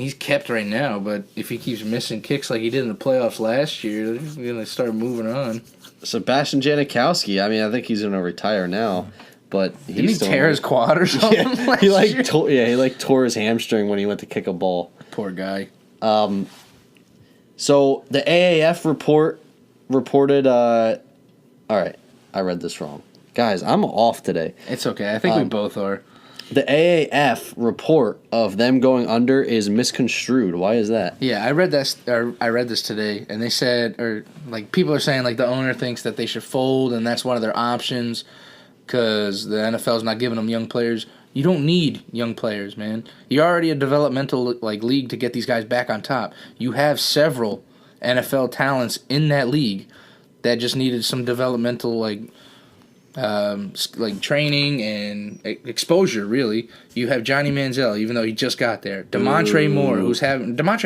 he's kept right now, but if he keeps missing kicks like he did in the playoffs last year, he's going to start moving on. Sebastian Janikowski, I think he's going to retire now. but didn't he tear his quad or something? Yeah, he tore his hamstring when he went to kick a ball. Poor guy. So the AAF reported. All right, I read this wrong, guys. I'm off today. It's okay. I think we both are. The AAF report of them going under is misconstrued. Why is that? Yeah, I read this today, and they said, people are saying, the owner thinks that they should fold, and that's one of their options, because the NFL's not giving them young players. You don't need young players, man. You're already a developmental league to get these guys back on top. You have several NFL talents in that league that just needed some developmental training and exposure. Really, you have Johnny Manziel, even though he just got there. Demontre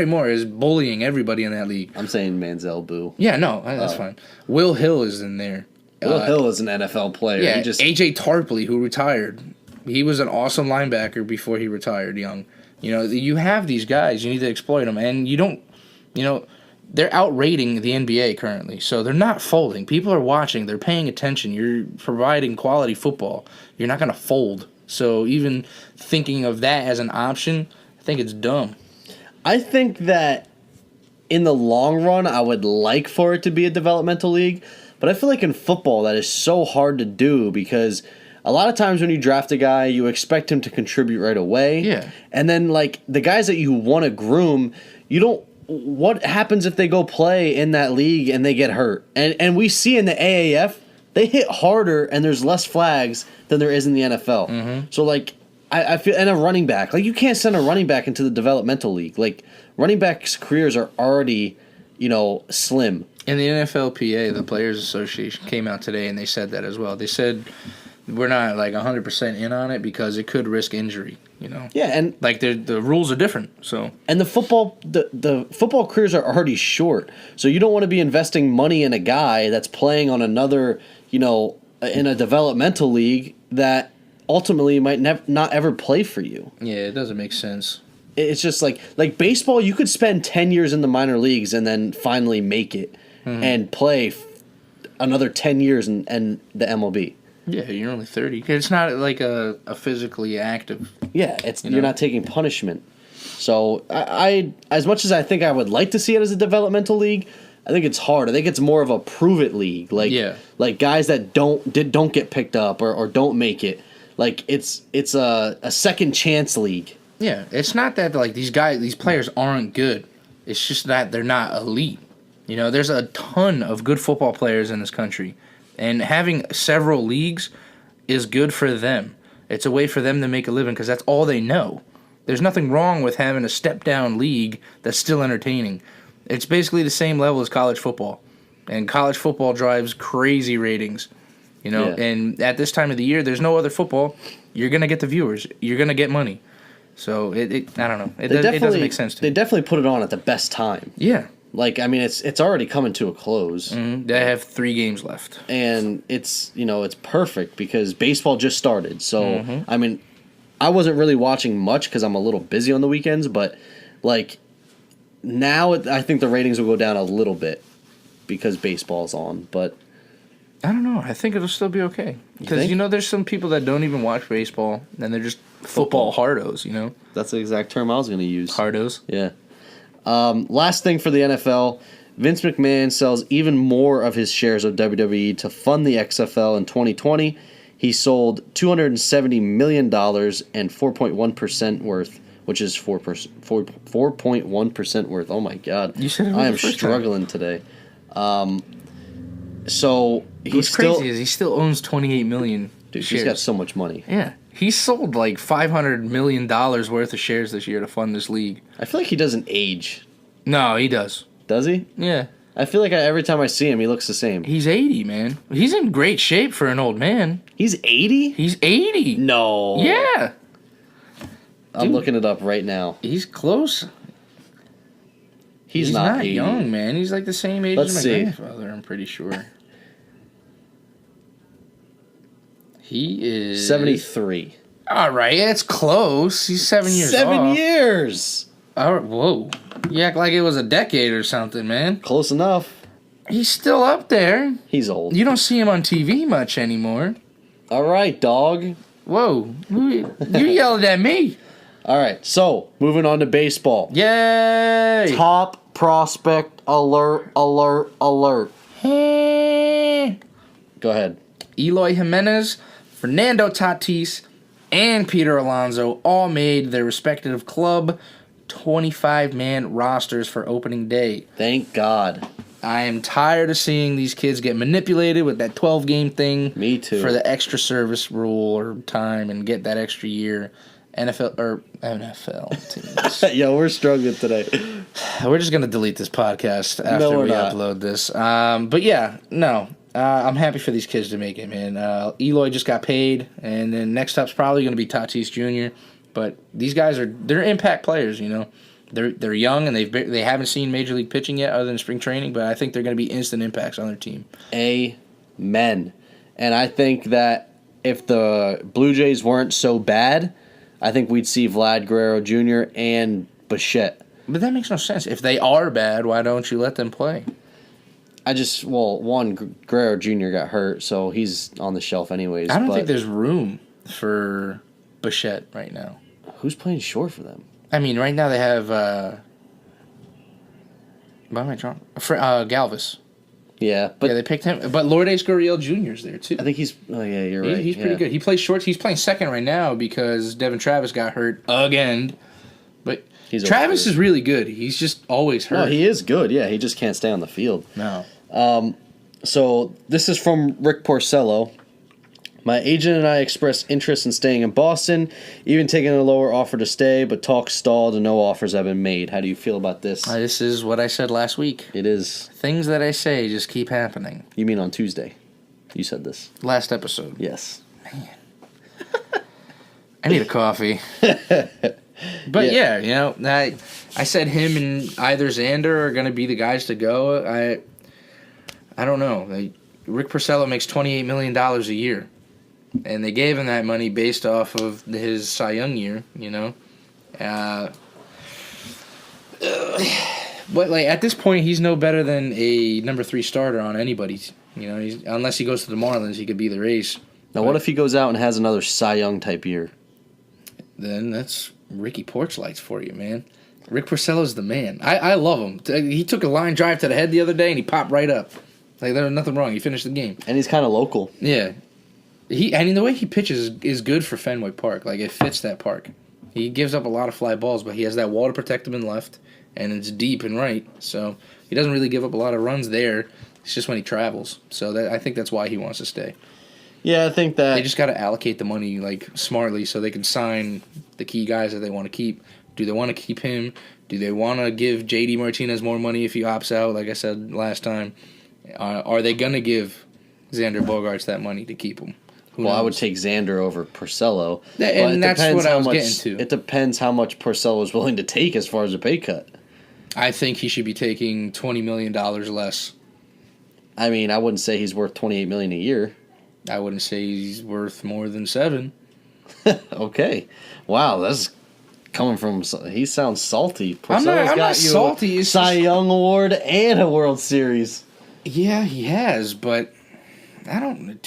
Moore is bullying everybody in that league. I'm saying Manziel, boo. Yeah, no, that's fine. Will Hill is in there. Will Hill is an NFL player. Yeah, AJ Tarpley, who retired. He was an awesome linebacker before he retired young. You have these guys. You need to exploit them. And you don't, they're outrating the NBA currently. So they're not folding. People are watching. They're paying attention. You're providing quality football. You're not going to fold. So even thinking of that as an option, I think it's dumb. I think that in the long run, I would like for it to be a developmental league. But I feel like in football, that is so hard to do because a lot of times when you draft a guy, you expect him to contribute right away. Yeah. And then, the guys that you want to groom, you don't. What happens if they go play in that league and they get hurt? And we see in the AAF, they hit harder and there's less flags than there is in the NFL. Mm-hmm. So, I feel. And a running back. You can't send a running back into the developmental league. Running backs' careers are already, slim. In the NFLPA, the Players Association came out today and they said that as well. They said we're not 100% in on it because it could risk injury. Yeah, and the rules are different. So and the football careers are already short. So you don't want to be investing money in a guy that's playing on another, in a developmental league that ultimately might not ever play for you. Yeah, it doesn't make sense. It's just like baseball. You could spend 10 years in the minor leagues and then finally make it and play another 10 years in the MLB. Yeah, you're only 30. It's not a physically active. Yeah, you're not taking punishment. So I as much as I think I would like to see it as a developmental league, I think it's hard. I think it's more of a prove it league. Like guys that don't get picked up or don't make it. It's a second chance league. Yeah, it's not that these players aren't good. It's just that they're not elite. There's a ton of good football players in this country. And having several leagues is good for them. It's a way for them to make a living because that's all they know. There's nothing wrong with having a step-down league that's still entertaining. It's basically the same level as college football. And college football drives crazy ratings. Yeah. And at this time of the year, there's no other football. You're going to get the viewers. You're going to get money. So, I don't know. It doesn't make sense to me. They definitely put it on at the best time. Yeah. It's already coming to a close. Mm-hmm. They have 3 games left. And it's perfect because baseball just started. So, I wasn't really watching much because I'm a little busy on the weekends. But, now I think the ratings will go down a little bit because baseball's on. But I don't know. I think it'll still be okay. Because, there's some people that don't even watch baseball, and they're just football hardos, That's the exact term I was going to use. Hardos? Yeah. Last thing for the NFL, Vince McMahon sells even more of his shares of WWE to fund the XFL in 2020. He sold $270 million and 4.1% worth, which is 4.1% worth. Oh my God. You said it I am struggling today. So what's crazy is he still owns 28 million Dude, shares. He's got so much money. Yeah. He sold $500 million worth of shares this year to fund this league. I feel like he doesn't age. No, he does. Does he? Yeah. I feel like every time I see him, he looks the same. He's 80, man. He's in great shape for an old man. He's 80? He's 80. No. Yeah. I'm looking it up right now. He's close. He's not 80. Young, man. He's the same age as my grandfather, I'm pretty sure. He is 73. All right, it's close. He's 7 years off. 7 years. All right, whoa. You act like it was a decade or something, man. Close enough. He's still up there. He's old. You don't see him on TV much anymore. All right, dog. Whoa, you yelled at me. All right, so moving on to baseball. Yay! Top prospect alert, alert, alert. Go ahead. Eloy Jimenez, Fernando Tatis, and Peter Alonso all made their respective club 25-man rosters for opening day. Thank God. I am tired of seeing these kids get manipulated with that 12-game thing. Me too. For the extra service rule or time and get that extra year. NFL teams. Yo, we're struggling today. We're just going to delete this podcast after we upload this. But yeah, no. I'm happy for these kids to make it, man. Eloy just got paid, and then next up's probably going to be Tatis Jr. But these guys they're impact players, you know. They're young, and they haven't seen Major League pitching yet other than spring training, but I think they're going to be instant impacts on their team. Amen. And I think that if the Blue Jays weren't so bad, I think we'd see Vlad Guerrero Jr. and Bichette. But that makes no sense. If they are bad, why don't you let them play? Guerrero Jr. got hurt, so he's on the shelf anyways. I don't think there's room for Bichette right now. Who's playing short for them? I mean, right now they have why am I drawing? Galvis. Yeah, but they picked him. But Lourdes Gurriel Jr.'s there too. I think he's. Oh yeah, you're right. He's pretty good. He plays short. He's playing second right now because Devin Travis got hurt again. But Travis is really good. He's just always hurt. No, he is good. Yeah, he just can't stay on the field. No. So this is from Rick Porcello. My agent and I expressed interest in staying in Boston, even taking a lower offer to stay, but talks stalled and no offers have been made. How do you feel about this? This is what I said last week. It is. Things that I say just keep happening. You mean on Tuesday? You said this. Last episode. Yes. Man. I need a coffee. But yeah, you know, I said him and either Xander are going to be the guys to go. I don't know. Rick Porcello makes $28 million a year. And they gave him that money based off of his Cy Young year, you know. But like at this point, he's no better than a number 3 starter on anybody's. You know, unless he goes to the Marlins, he could be their ace. Now, what if he goes out and has another Cy Young type year? Then that's Ricky Porch Lights for you, man. Rick Porcello's the man. I love him. He took a line drive to the head the other day and he popped right up. Like there was nothing wrong. He finished the game. And he's kind of local. Yeah. The way he pitches is good for Fenway Park. Like, it fits that park. He gives up a lot of fly balls, but he has that wall to protect him in left, and it's deep and right. So he doesn't really give up a lot of runs there. It's just when he travels. So I think that's why he wants to stay. Yeah, I think that... They just got to allocate the money, like, smartly so they can sign the key guys that they want to keep. Do they want to keep him? Do they want to give J.D. Martinez more money if he opts out, like I said last time? Are they going to give Xander Bogaerts that money to keep him? Well, I would take Xander over Porcello. And that's what I was getting to. It depends how much Porcello is willing to take as far as a pay cut. I think he should be taking $20 million less. I mean, I wouldn't say he's worth $28 million a year. I wouldn't say he's worth more than 7. Okay. Wow, that's coming from... He sounds salty. I'm not salty. A Cy Young Award and a World Series. Yeah, he has, but I don't...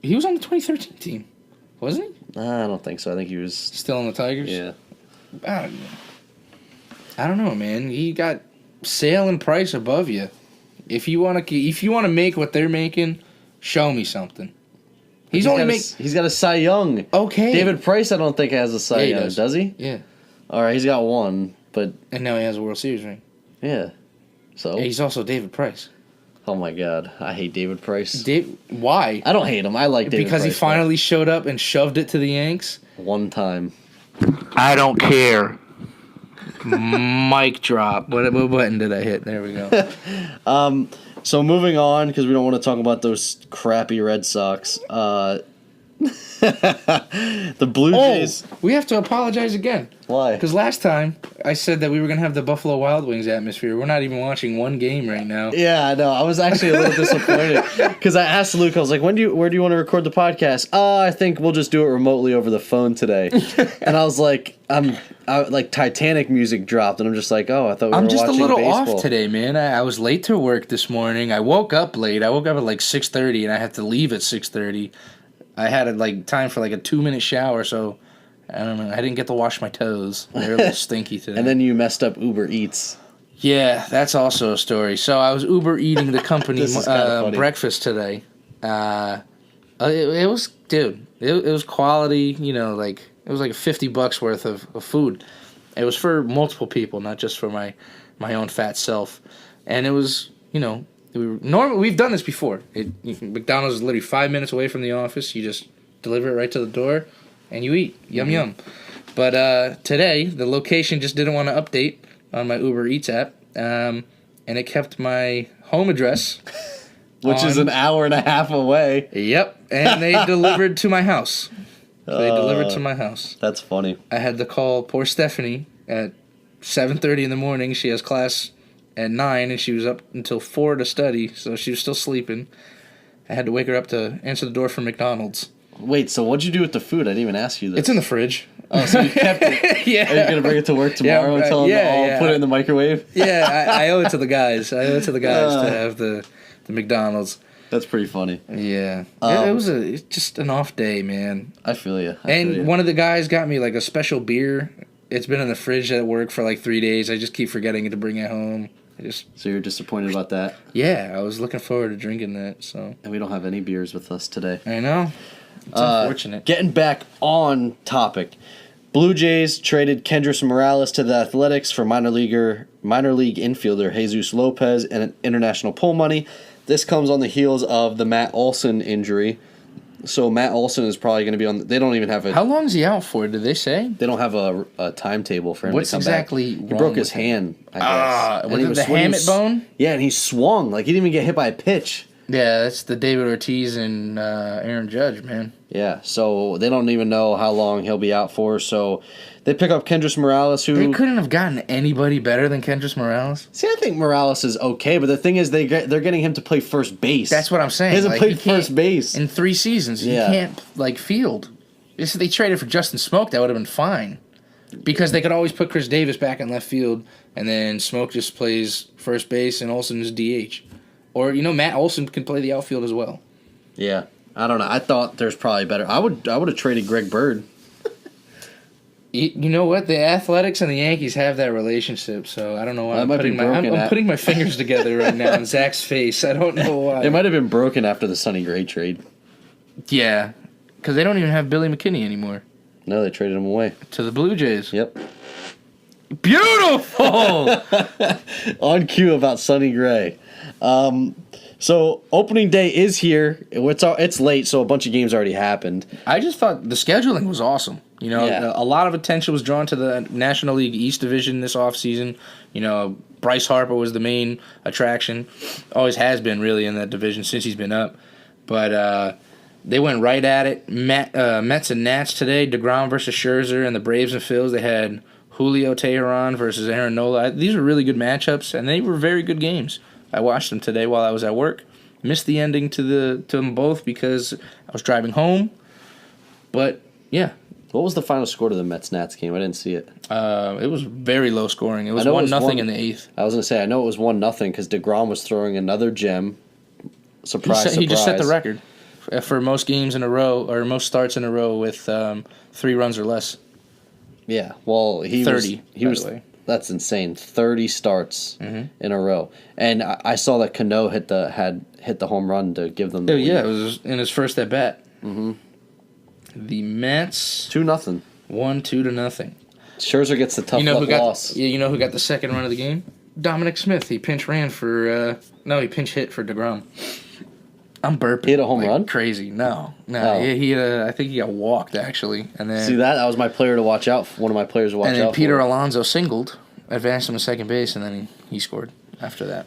He was on the 2013 team, wasn't he? I don't think so. I think he was... Still on the Tigers? Yeah. I don't know, man. He got Sale and Price above you. If you want to make what they're making, show me something. He's got a Cy Young. Okay. David Price, I don't think has a Cy Young. Does he? Yeah. All right, he's got one, but... And now he has a World Series ring. Yeah. So? He's also David Price. Oh my God, I hate David Price. Why? I don't hate him. I like David Price. Because he finally showed up and shoved it to the Yanks? One time. I don't care. Mic drop. What button did I hit? There we go. So moving on, because we don't want to talk about those crappy Red Sox. The Blue Jays. We have to apologize again. Why? Because last time I said that we were going to have the Buffalo Wild Wings atmosphere. We're not even watching one game right now. Yeah, I know. I was actually a little disappointed because I asked Luke. I was like, where do you want to record the podcast? I think we'll just do it remotely over the phone today. And I was like, like Titanic music dropped, and I'm just like, I thought we were watching baseball. I'm just a little off today, man. I was late to work this morning. I woke up late. I woke up at like 6:30, and I had to leave at 6:30. I had like time for like a 2-minute shower, so I don't know. I didn't get to wash my toes. They're a little stinky today. And then you messed up Uber Eats. Yeah, that's also a story. So I was Uber eating the company breakfast today. It was, dude, it was quality, like, it was like $50 worth of food. It was for multiple people, not just for my own fat self. And it was, we've done this before. McDonald's is literally 5 minutes away from the office. You just deliver it right to the door, and you eat. Yum, yum. But today, the location just didn't want to update on my Uber Eats app, and it kept my home address. Which is an hour and a half away. Yep, and they delivered to my house. They delivered to my house. That's funny. I had to call poor Stephanie at 7:30 in the morning. She has class at 9, and she was up until 4 to study, so she was still sleeping. I had to wake her up to answer the door for McDonald's. Wait, so what'd you do with the food? I didn't even ask you this. It's in the fridge. Oh, so you kept it? Yeah. Are you going to bring it to work tomorrow and tell them to all put it in the microwave? Yeah, I owe it to the guys. To have the McDonald's. That's pretty funny. Yeah. It was just an off day, man. I feel you. One of the guys got me like a special beer. It's been in the fridge at work for like 3 days. I just keep forgetting to bring it home. So you're disappointed about that? Yeah, I was looking forward to drinking that. So. And we don't have any beers with us today. I know. It's unfortunate. Getting back on topic. Blue Jays traded Kendrys Morales to the Athletics for minor league infielder Jesus Lopez and international pool money. This comes on the heels of the Matt Olson injury. So Matt Olson is probably going to be on. They don't even have a. How long is he out for? Did they say? They don't have a timetable for him What's to come exactly back. He broke his hand. I guess. Was it the hamate bone? Yeah, and he swung like he didn't even get hit by a pitch. Yeah, that's the David Ortiz and Aaron Judge, man. Yeah, so they don't even know how long he'll be out for. So they pick up Kendrys Morales, who... They couldn't have gotten anybody better than Kendrys Morales. See, I think Morales is okay, but the thing is they're getting him to play first base. That's what I'm saying. He hasn't played first base. In 3 seasons. He can't, field. If they traded for Justin Smoke, that would have been fine. Because they could always put Chris Davis back in left field, and then Smoke just plays first base, and Olsen is DH. Or, Matt Olson can play the outfield as well. Yeah. I don't know. I thought there's probably better. I would have traded Greg Bird. You know what? The Athletics and the Yankees have that relationship, so I don't know why I'm putting my fingers together right now on Zach's face. I don't know why. It might have been broken after the Sonny Gray trade. Yeah, because they don't even have Billy McKinney anymore. No, they traded him away. To the Blue Jays. Yep. Beautiful! On cue about Sonny Gray. So opening day is here. It's late, so a bunch of games already happened. I just thought the scheduling was awesome. A lot of attention was drawn to the National League East Division this offseason. Bryce Harper was the main attraction. Always has been, really, in that division since he's been up. But they went right at it. Mets and Nats today. DeGrom versus Scherzer, and the Braves and Phils. They had Julio Teheran versus Aaron Nola. These were really good matchups, and they were very good games. I watched them today while I was at work. Missed the ending to them both because I was driving home. But, yeah. What was the final score to the Mets-Nats game? I didn't see it. It was very low scoring. It was 1-0 in the 8th. I was going to say, I know it was 1-0 because DeGrom was throwing another gem. Surprise. He just set the record for most games in a row, or most starts in a row with 3 runs or less. Yeah, well, he 30, was. That's insane. 30 starts in a row, and I saw that Cano hit the home run to give them the lead. Yeah, it was in his first at bat. Mm-hmm. The Mets 2-0. Won 2-0. Scherzer gets the tough luck loss. You know who got the second run of the game? Dominic Smith. He pinch hit for DeGrom. I'm burping. He hit a home run? Crazy. No. Oh. He I think he got walked, actually. And then see that was my player to watch out for. One of my players to watch out for. And then Peter Alonso singled, advanced him to second base, and then he scored after that.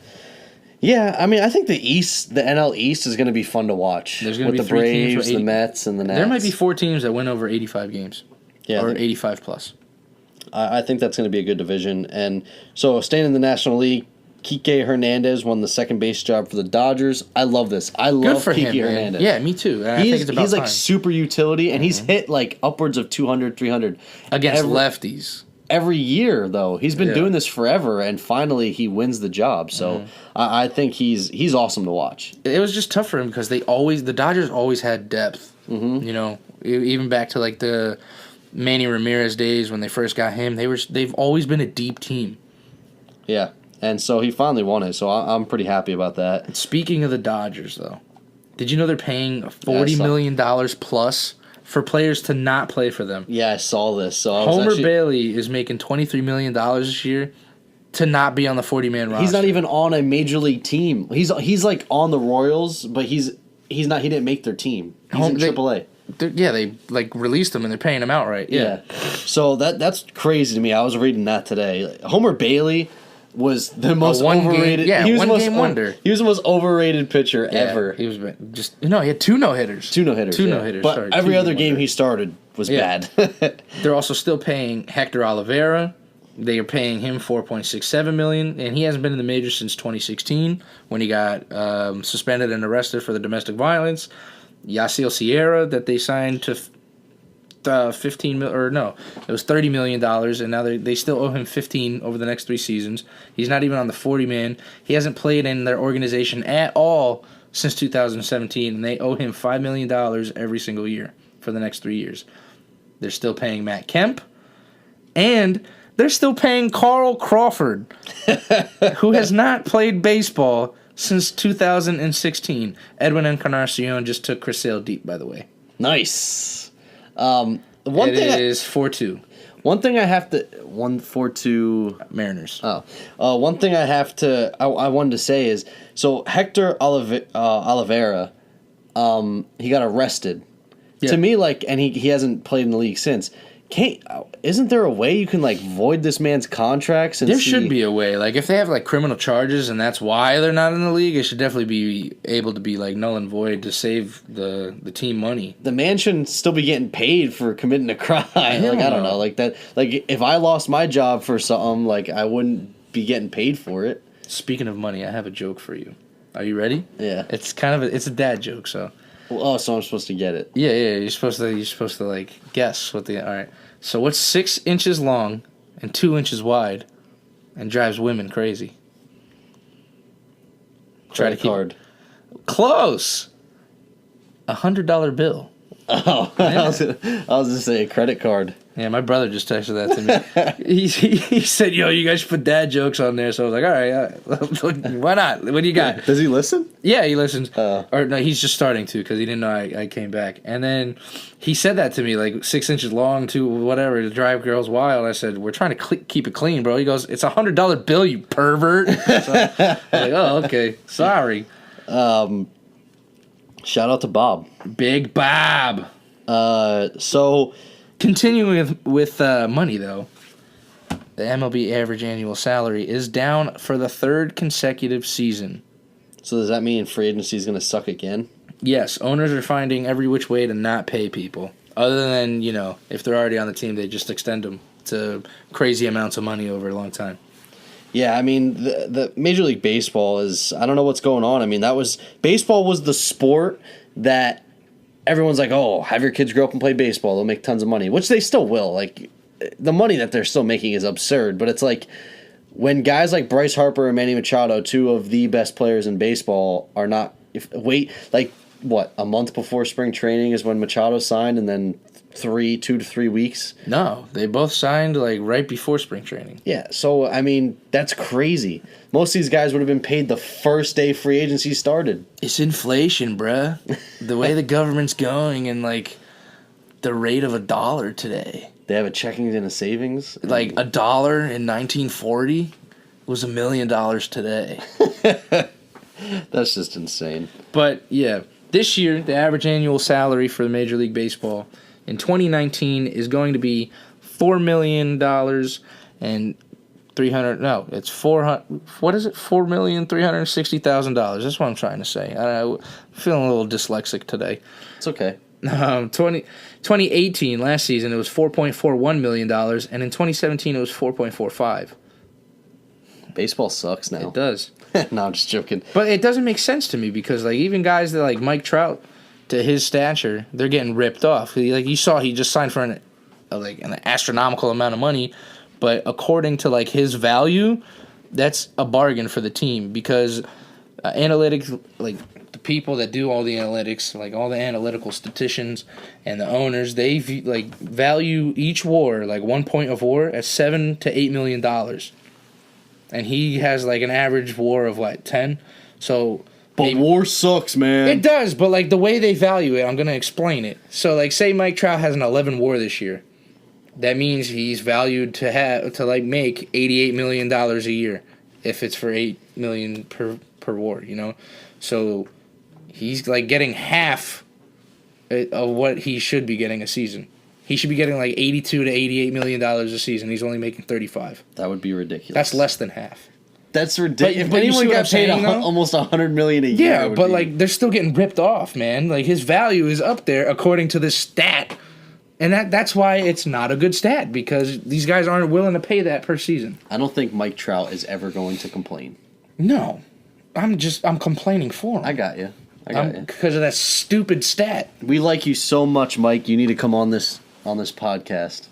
Yeah, I mean, I think the NL East is going to be fun to watch. There's going to be the Braves, the Mets, and the Nats. There might be 4 teams that win over 85 games. Yeah, or 85 plus. I think that's going to be a good division. And so, staying in the National League, Kike Hernandez won the second base job for the Dodgers. I love this. I love Kike Hernandez. Yeah, me too. I think it's about he's time. Like super utility, and he's hit like upwards of 200, 300. Against lefties. every year, though. He's been doing this forever, and finally he wins the job. So I think he's awesome to watch. It was just tough for him because the Dodgers always had depth. You know, even back to like the Manny Ramirez days when they first got him, they've always been a deep team. Yeah, and so he finally won it. So I'm pretty happy about that. Speaking of the Dodgers, though, did you know they're paying $40 million plus for players to not play for them? Yeah, I saw this. So Homer Bailey is making $23 million this year to not be on the 40-man roster. He's not even on a major league team. He's like on the Royals, but he's not. He didn't make their team. He's in AAA. They like released him and they're paying him outright. Yeah. So that's crazy to me. I was reading that today. Homer Bailey was the most overrated. He was one game wonder. He was the most overrated pitcher ever. He was just he had 2 no-hitters. 2 no-hitters. 2 no-hitters. But sorry, every other game he started was bad. They're also still paying Hector Olivera. They are paying him $4.67 million, and he hasn't been in the majors since 2016 when he got suspended and arrested for the domestic violence. Yasiel Sierra that they signed to $30 million, and now they still owe him $15 over the next 3 seasons. He's not even on the 40-man. He hasn't played in their organization at all since 2017, and they owe him $5 million every single year for the next 3 years. They're still paying Matt Kemp, and they're still paying Carl Crawford, who has not played baseball since 2016. Edwin Encarnacion just took Chris Sale deep, by the way. Nice. It is 4-2. One thing I have to 1-4-2 Mariners. One thing I wanted to say is so Hector Olivera, he got arrested. Yeah. To me, and he hasn't played in the league since. Isn't there a way you can void this man's contracts? There should be a way. If they have criminal charges and that's why they're not in the league, it should definitely be able to be null and void to save the team money. The man shouldn't still be getting paid for committing a crime. I don't know. If I lost my job for something, I wouldn't be getting paid for it. Speaking of money, I have a joke for you. Are you ready? Yeah. It's kind of it's a dad joke, so. So I'm supposed to get it. Yeah. You're supposed to guess what the. All right. So what's 6 inches long and 2 inches wide, and drives women crazy? Credit card. Close. $100 bill. Oh, yeah. I was gonna say a credit card. Yeah, my brother just texted that to me. he said, "Yo, you guys should put dad jokes on there." So I was like, "All right, why not? What do you got?" Does he listen? Yeah, he listens. Or no, he's just starting to because he didn't know I came back. And then he said that to me, 6 inches long to whatever to drive girls wild. I said, "We're trying to keep it clean, bro." He goes, "It's $100 bill, you pervert." So I was like, "Oh, okay, sorry." Shout out to Bob. Big Bob. So continuing with money, though, the MLB average annual salary is down for the 3rd consecutive season. So does that mean free agency is going to suck again? Yes, owners are finding every which way to not pay people. Other than, if they're already on the team, they just extend them to crazy amounts of money over a long time. Yeah, I mean, the Major League Baseball is, I don't know what's going on. I mean, baseball was the sport that everyone's like, oh, have your kids grow up and play baseball. They'll make tons of money, which they still will. The money that they're still making is absurd. But it's when guys like Bryce Harper and Manny Machado, 2 of the best players in baseball, are not, a month before spring training is when Machado signed, and then 2 to 3 weeks? No, they both signed right before spring training. Yeah, so I mean, that's crazy. Most of these guys would have been paid the first day free agency started. It's inflation, bruh. The way the government's going and the rate of $1 today. They have a checking and a savings. $1 in 1940 was $1 million today. That's just insane. But yeah, this year the average annual salary for the Major League Baseball in 2019 is going to be $4 million and it's $4,360,000. That's what I'm trying to say. I'm feeling a little dyslexic today. It's okay. 2018, last season, it was $4.41 million, and in 2017 it was $4.45. Baseball sucks now. It does. No, I'm just joking. But it doesn't make sense to me because even guys that Mike Trout, to his stature, they're getting ripped off. You saw he just signed for an astronomical amount of money, But according to like his value, that's a bargain for the team because analytics, like the people that do all the analytics, like all the analytical statisticians and the owners, they like value each WAR, like 1 point of WAR, at $7 to $8 million, and he has like an average WAR of like 10. So, but WAR sucks, man. It does, but like the way they value it, I'm gonna explain it. So, like, say Mike Trout has an 11 WAR this year. That means he's valued to make $88 million a year, if it's for $8 million per WAR, you know. So he's like getting half of what he should be getting a season. He should be getting like $82 to $88 million a season. He's only making 35. That would be ridiculous. That's less than half. That's ridiculous. If anyone got paid almost $100 million a year, yeah, but like they're still getting ripped off, man. Like his value is up there according to this stat. And that's why it's not a good stat, because these guys aren't willing to pay that per season. I don't think Mike Trout is ever going to complain. No. I'm complaining for him. I got you. Because of that stupid stat. We like you so much, Mike. You need to come on this podcast.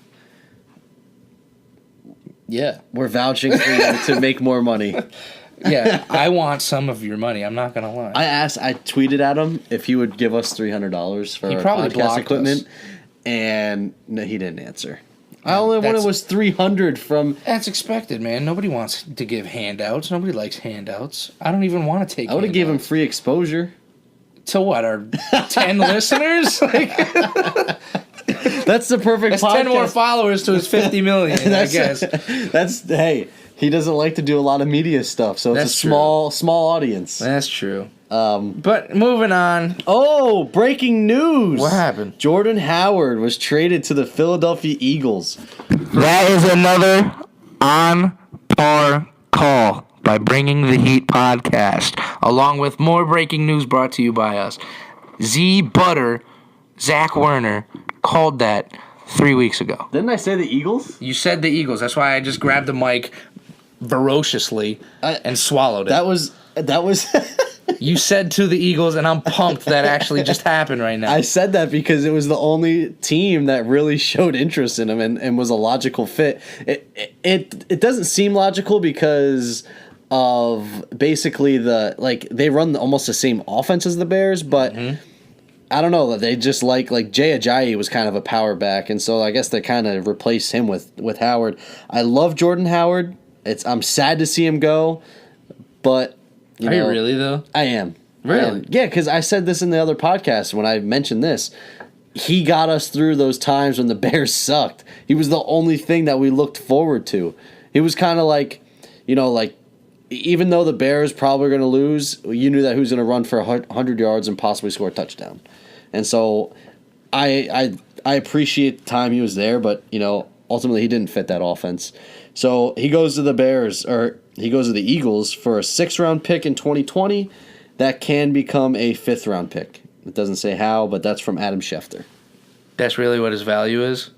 Yeah. We're vouching for you to make more money. Yeah, I want some of your money. I'm not going to lie. I tweeted at him if he would give us $300 for our podcast equipment. Us. And no, he didn't answer. I only wanted was $300 from. That's expected, man. Nobody wants to give handouts. Nobody likes handouts. I don't even want to take. I would have given him free exposure. To what? Our 10 listeners? Like, that's the perfect. That's podcast. 10 more followers to his 50 million. I guess. Hey. He doesn't like to do a lot of media stuff, so it's a small audience. That's true. But moving on. Oh, breaking news. What happened? Jordan Howard was traded to the Philadelphia Eagles. That is another on-par call by Bringing the Heat podcast, along with more breaking news brought to you by us. Zach Werner, called that 3 weeks ago. Didn't I say the Eagles? You said the Eagles. That's why I just grabbed the mic ferociously and swallowed it. That was You said to the Eagles, and I'm pumped that actually just happened right now. I said that because it was the only team that really showed interest in him and was a logical fit. It doesn't seem logical because of basically they run almost the same offense as the Bears, but I don't know, they just like Jay Ajayi was kind of a power back, and so I guess they kind of replaced him with Howard. I love Jordan Howard. I'm sad to see him go, but Are you really though? I am. Really? Yeah, because I said this in the other podcast when I mentioned this. He got us through those times when the Bears sucked. He was the only thing that we looked forward to. He was kind of like, even though the Bears probably going to lose, you knew that he was going to run for 100 yards and possibly score a touchdown. And so I appreciate the time he was there, but, ultimately he didn't fit that offense. So he goes to the Bears, or he goes to the Eagles for a 6th-round pick in 2020 that can become a 5th-round pick. It doesn't say how, but that's from Adam Schefter. That's really what his value is?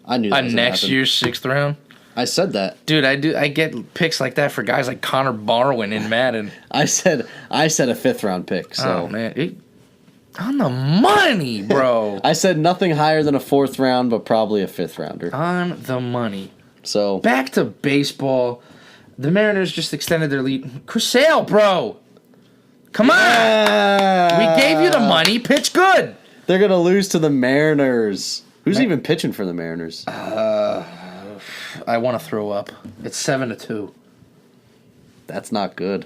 I knew that was next year's 6th round? I said that. Dude, I get picks like that for guys like Connor Barwin in Madden. I said a 5th-round pick. So. Oh, man. On the money, bro. I said nothing higher than a 4th round, but probably a 5th-rounder. On the money. So back to baseball. The Mariners just extended their lead. Chris Sale, bro. Come on. We gave you the money. Pitch good. They're going to lose to the Mariners. Who's even pitching for the Mariners? I want to throw up. It's 7-2. That's not good.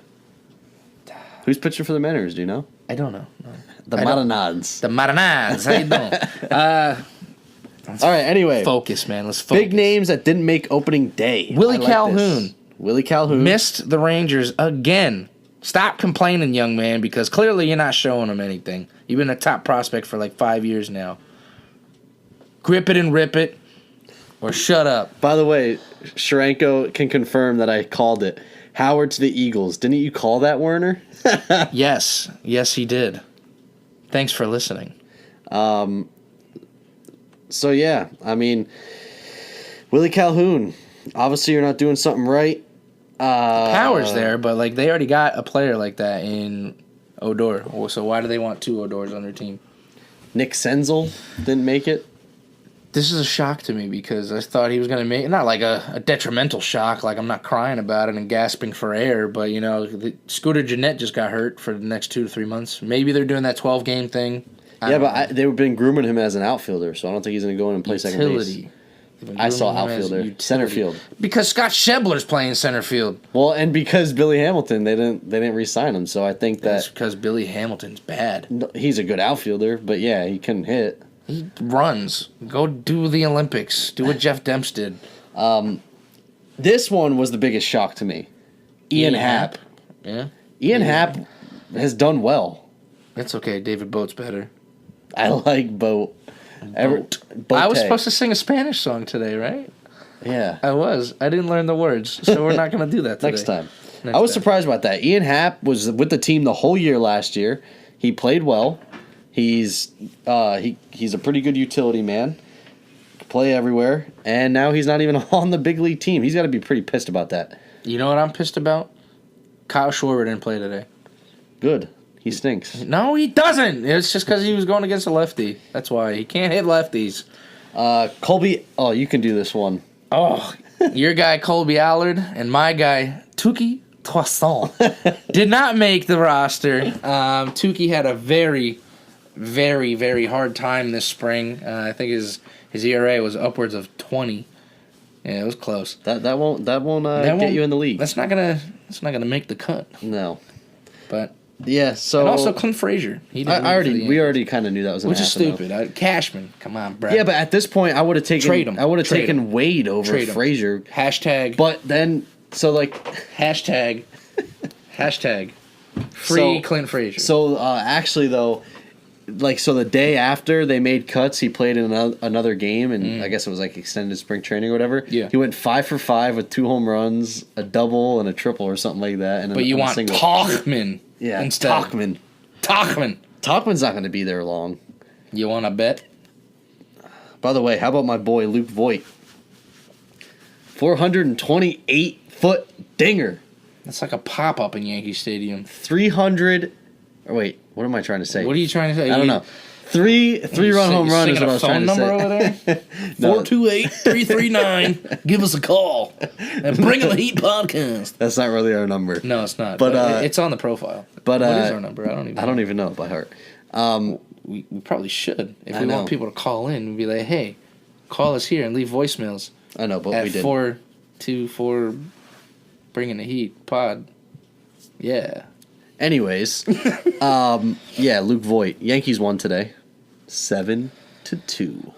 Who's pitching for the Mariners? Do you know? I don't know. No. The Marinades. The Marinades. How you doing? All right, anyway. Focus, man. Let's focus. Big names that didn't make opening day. Willie Calhoun. Willie Calhoun. Missed the Rangers again. Stop complaining, young man, because clearly you're not showing them anything. You've been a top prospect for like 5 years now. Grip it and rip it, or shut up. By the way, Sharenko can confirm that I called it. Howard to the Eagles. Didn't you call that, Werner? Yes. Yes, he did. Thanks for listening. So, yeah, I mean, Willie Calhoun, obviously you're not doing something right. Power's there, but like they already got a player like that in Odor. So why do they want 2 Odors on their team? Nick Senzel didn't make it. This is a shock to me because I thought he was going to make, not like a detrimental shock, like I'm not crying about it and gasping for air, but, Scooter Gennett just got hurt for the next 2 to 3 months. Maybe they're doing that 12-game thing. They've been grooming him as an outfielder, so I don't think he's going to go in and play second base. I saw outfielder, center field. Because Scott Schebler's playing center field. Well, and because Billy Hamilton, they didn't re-sign him, so I think that's because Billy Hamilton's bad. He's a good outfielder, but yeah, he couldn't hit. He runs. Go do the Olympics. Do what Jeff Demps did. This one was the biggest shock to me. Ian Happ. Yeah. Ian Happ has done well. That's okay. David Boat's better. I like Boat. I was supposed to sing a Spanish song today, right? Yeah. I was. I didn't learn the words, so we're not going to do that today. Next time. I was surprised about that. Ian Happ was with the team the whole year last year. He played well. He's a pretty good utility man. Play everywhere, and now he's not even on the big league team. He's got to be pretty pissed about that. You know what I'm pissed about? Kyle Schwarber didn't play today. Good. He stinks. No, he doesn't. It's just because he was going against a lefty. That's why. He can't hit lefties. Colby, you can do this one. Oh, your guy Colby Allard and my guy Touki Toussaint did not make the roster. Touki had a very, very, very hard time this spring. I think his ERA was upwards of 20. Yeah, it was close. That won't get you in the league. That's not gonna make the cut. No. But yeah, so and also Clint Frazier. We already kind of knew that was which is stupid. Cashman, come on, Brad. Yeah, but at this point, I would have taken trade him. I would have taken Wade over Frazier. Hashtag. But then hashtag free Clint Frazier. So actually though, the day after they made cuts, he played in another game, and I guess it was extended spring training or whatever. Yeah. He went 5 for 5 with 2 home runs, a double, and a triple or something like that. And but you want Tauchman. Yeah, instead. Tauchman. Tauchman's not going to be there long. You want to bet? By the way, how about my boy Luke Voigt? 428-foot dinger. That's like a pop-up in Yankee Stadium. 300... Or wait, what am I trying to say? What are you trying to say? I don't know. Three-run home run is what I was trying to say. Phone number over there? 428-339. Give us a call. And bring in the Heat podcast. That's not really our number. No, it's not. But it's on the profile. But what is our number? I don't even know it by heart. We probably should. If we want people to call in, we'd be like, hey, call us here and leave voicemails. I know, but we did. 424 bring in the Heat pod. Yeah. Anyways, Luke Voigt. Yankees won today, 7-2.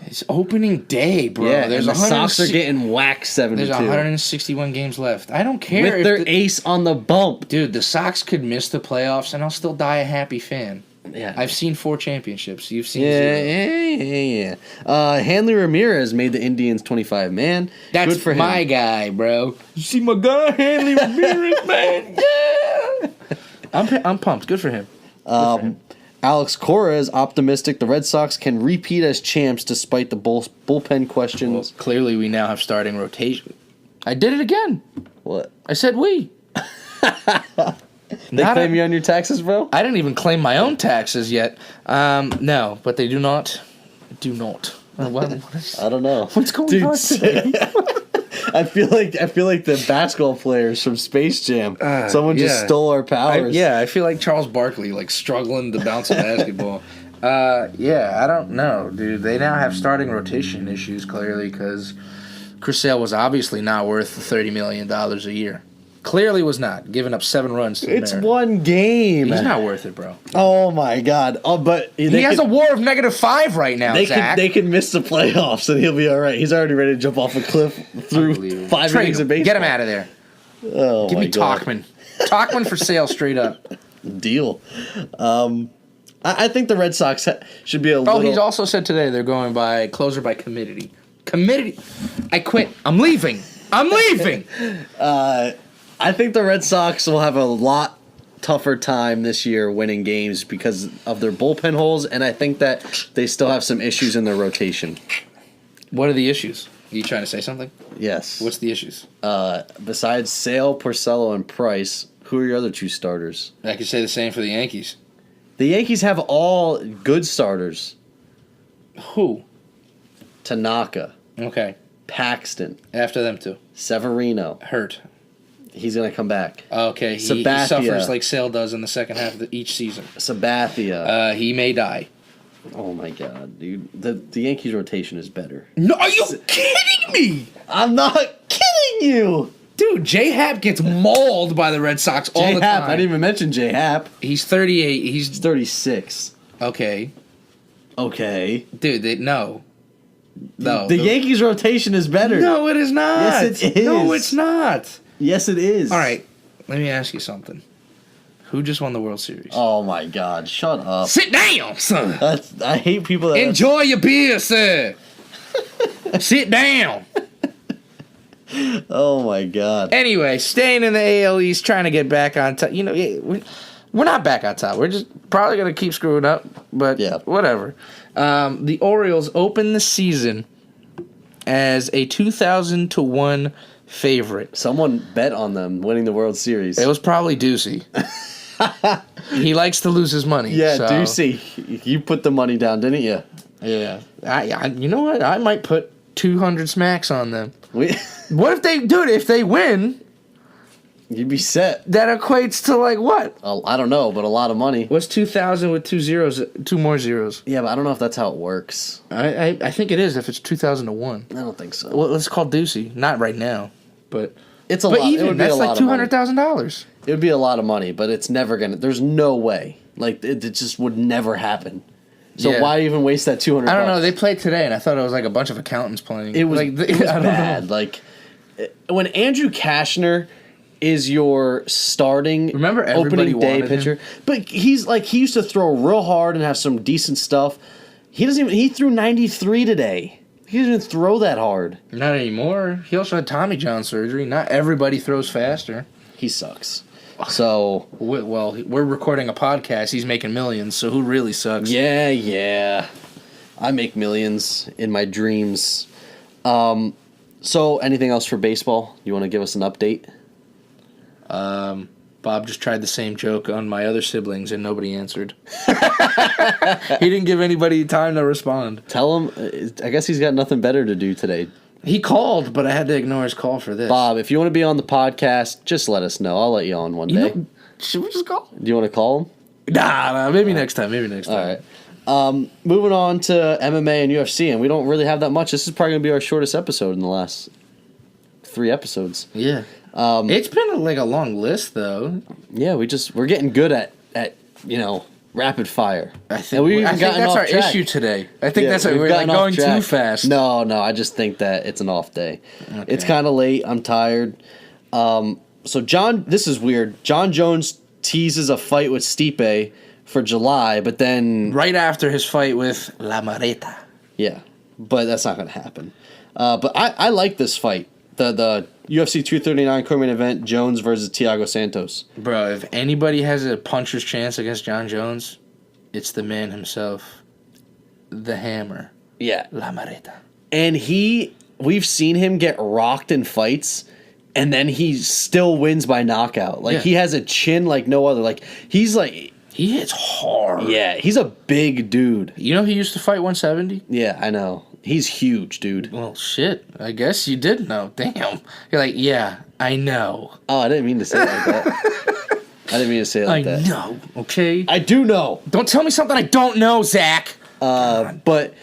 It's opening day, bro. Yeah, the Sox are getting whacked 7-2. There's 161 games left. I don't care with their ace on the bump, dude. The Sox could miss the playoffs, and I'll still die a happy fan. Yeah, I've seen 4 championships. You've seen 0. Yeah. Hanley Ramirez made the Indians 25. Man, that's good for him. My guy, bro. You see my guy, Hanley Ramirez, man. Yeah. I'm pumped. Good for him. Alex Cora is optimistic the Red Sox can repeat as champs despite the bullpen questions. Well, clearly, we now have starting rotation. I did it again. What? I said we. They claim you on your taxes, bro? I didn't even claim my own taxes yet. No, but they do not. Do not. I don't know. What's going on today? I feel like the basketball players from Space Jam. Someone just stole our powers. I feel like Charles Barkley, struggling to bounce a basketball. I don't know, dude. They now have starting rotation issues, clearly, because Chris Sale was obviously not worth $30 million a year. Clearly was not, giving up 7 runs to the It's one game. He's not worth it, bro. Oh, my God. Oh, but he has a WAR of -5 right now, Zach. They can miss the playoffs, and he'll be all right. He's already ready to jump off a cliff through 5 innings of baseball. Get him out of there. Oh, Give me Tauchman. Tauchman for Sale straight up. Deal. I think the Red Sox should be a little... Oh, he's also said today they're going by closer by committee. Committee. I quit. I'm leaving. I think the Red Sox will have a lot tougher time this year winning games because of their bullpen holes, and I think that they still have some issues in their rotation. What are the issues? Are you trying to say something? Yes. What's the issues? Besides Sale, Porcello, and Price, who are your other 2 starters? I could say the same for the Yankees. The Yankees have all good starters. Who? Tanaka. Okay. Paxton. After them two. Severino. Hurt. He's going to come back. Okay. He suffers like Sale does in the second half of each season. Sabathia. He may die. Oh, my God, dude. The Yankees rotation is better. No, are you kidding me? I'm not kidding you. Dude, J-Hap gets mauled by the Red Sox all the time. I didn't even mention J-Hap. He's 38. He's 36. Okay. Dude, no. The Yankees rotation is better. No, it is not. Yes, it is. No, it's not. Yes, it is. All right, let me ask you something. Who just won the World Series? Oh, my God. Shut up. Sit down, son. I hate people that... Enjoy your beer, sir. Sit down. Oh, my God. Anyway, staying in the AL East, trying to get back on top. You know, we're not back on top. We're just probably going to keep screwing up, but whatever. The Orioles open the season as a 2,000-1 favorite. Someone bet on them winning the World Series. It was probably Ducey. He likes to lose his money. Yeah, so. Ducey. You put the money down, didn't you? Yeah. You know what? I might put 200 smacks on them. What if if they win? You'd be set. That equates to like what? I don't know, but a lot of money. What's 2,000 with 2 zeros? 2 more zeros. Yeah, but I don't know if that's how it works. I think it is if it's 2,000-1. I don't think so. Well, let's call Ducey. Not right now, but it's a lot. Even it would be that's a lot like $200,000. It would be a lot of money, but it's never gonna. There's no way. Like it just would never happen. So why even waste that $200? I don't know. They played today, and I thought it was like a bunch of accountants playing. It was like it was bad. Like when Andrew Kashner is your starting opening day pitcher, but he used to throw real hard and have some decent stuff. He threw 93 today. He doesn't even throw that hard. Not anymore. He also had Tommy John surgery. Not everybody throws faster. He sucks. So we're recording a podcast. He's making millions. So who really sucks? Yeah. I make millions in my dreams. So anything else for baseball? You want to give us an update? Bob just tried the same joke on my other siblings and nobody answered. He didn't give anybody time to respond. Tell him, I guess he's got nothing better to do today. He called, but I had to ignore his call for this. Bob, if you want to be on the podcast, just let us know. I'll let you on one day. Should we just call? Do you want to call him? Nah, maybe next time. All right. Moving on to MMA and UFC, and we don't really have that much. This is probably going to be our shortest episode in the last 3 episodes. Yeah. It's been a long list, though. Yeah, we're getting good at rapid fire. I think that's our issue today. I think that's we're going too fast. No, I just think that it's an off day. Okay. It's kind of late. I'm tired. So this is weird. John Jones teases a fight with Stipe for July, but then right after his fight with La Mareta. Yeah, but that's not going to happen. But I like this fight. The UFC 239 co-main event, Jones versus Thiago Santos. Bro, if anybody has a puncher's chance against John Jones, it's the man himself. The Hammer. Yeah. La Mareta. And we've seen him get rocked in fights, and then he still wins by knockout. He has a chin like no other. He hits hard. Yeah, he's a big dude. You know he used to fight 170? Yeah, I know. He's huge, dude. Well, shit. I guess you did know. Damn. You're like, yeah, I know. Oh, I didn't mean to say it like that. I know, okay? I do know. Don't tell me something I don't know, Zach. But,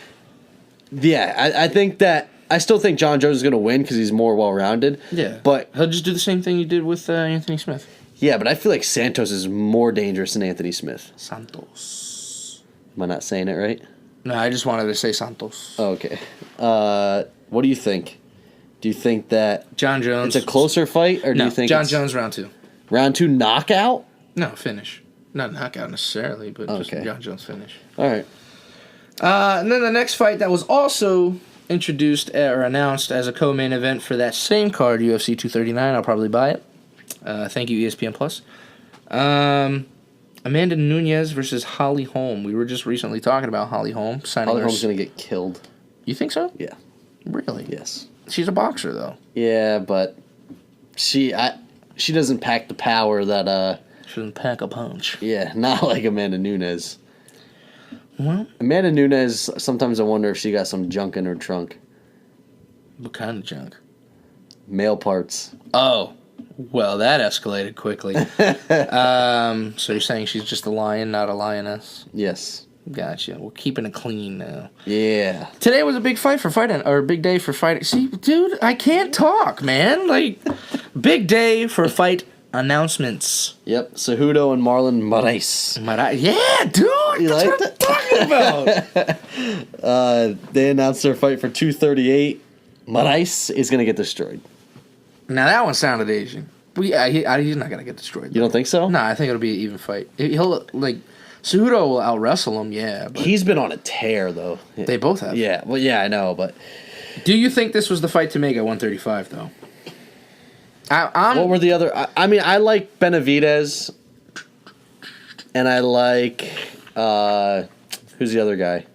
yeah, I think that... I still think John Jones is going to win because he's more well-rounded. Yeah. But he'll just do the same thing you did with Anthony Smith. Yeah, but I feel like Santos is more dangerous than Anthony Smith. Santos. Am I not saying it right? No, I just wanted to say Santos. Okay. What do you think? Do you think that John Jones... it's a closer fight, or do you think John Jones round 2. Round 2 knockout? No, finish. Not knockout necessarily, but just John Jones finish. All right. And then the next fight that was also introduced or announced as a co-main event for that same card, UFC 239. I'll probably buy it. Thank you, ESPN Plus. Amanda Nunes versus Holly Holm. We were just recently talking about Holly Holm. Holly Holm's going to get killed. You think so? Yeah. Really? Yes. She's a boxer, though. Yeah, but she doesn't pack the power that... She doesn't pack a punch. Yeah, not like Amanda Nunes. Well, Amanda Nunes, sometimes I wonder if she got some junk in her trunk. what kind of junk? Male parts. Oh, well, that escalated quickly. So you're saying she's just a lion, not a lioness? Yes. Gotcha. We're keeping it clean now. Yeah. Today was a big fight for fighting, or a big day for fighting. See, dude, I can't talk, man. Like, big day for fight announcements. Yep. Cejudo and Marlon Moraes. Yeah, dude. You That's like what I'm talking about. They announced their fight for 238. Moraes is going to get destroyed. Now, that one sounded Asian. But yeah, he's not going to get destroyed. You don't think so? No, I think it'll be an even fight. He'll, like, Cejudo will out-wrestle him, yeah. But He's been on a tear, though. they both have. Yeah. Well, yeah, I know, but... Do you think this was the fight to make at 135, though? What were the other... I mean, I like Benavidez, and I like... who's the other guy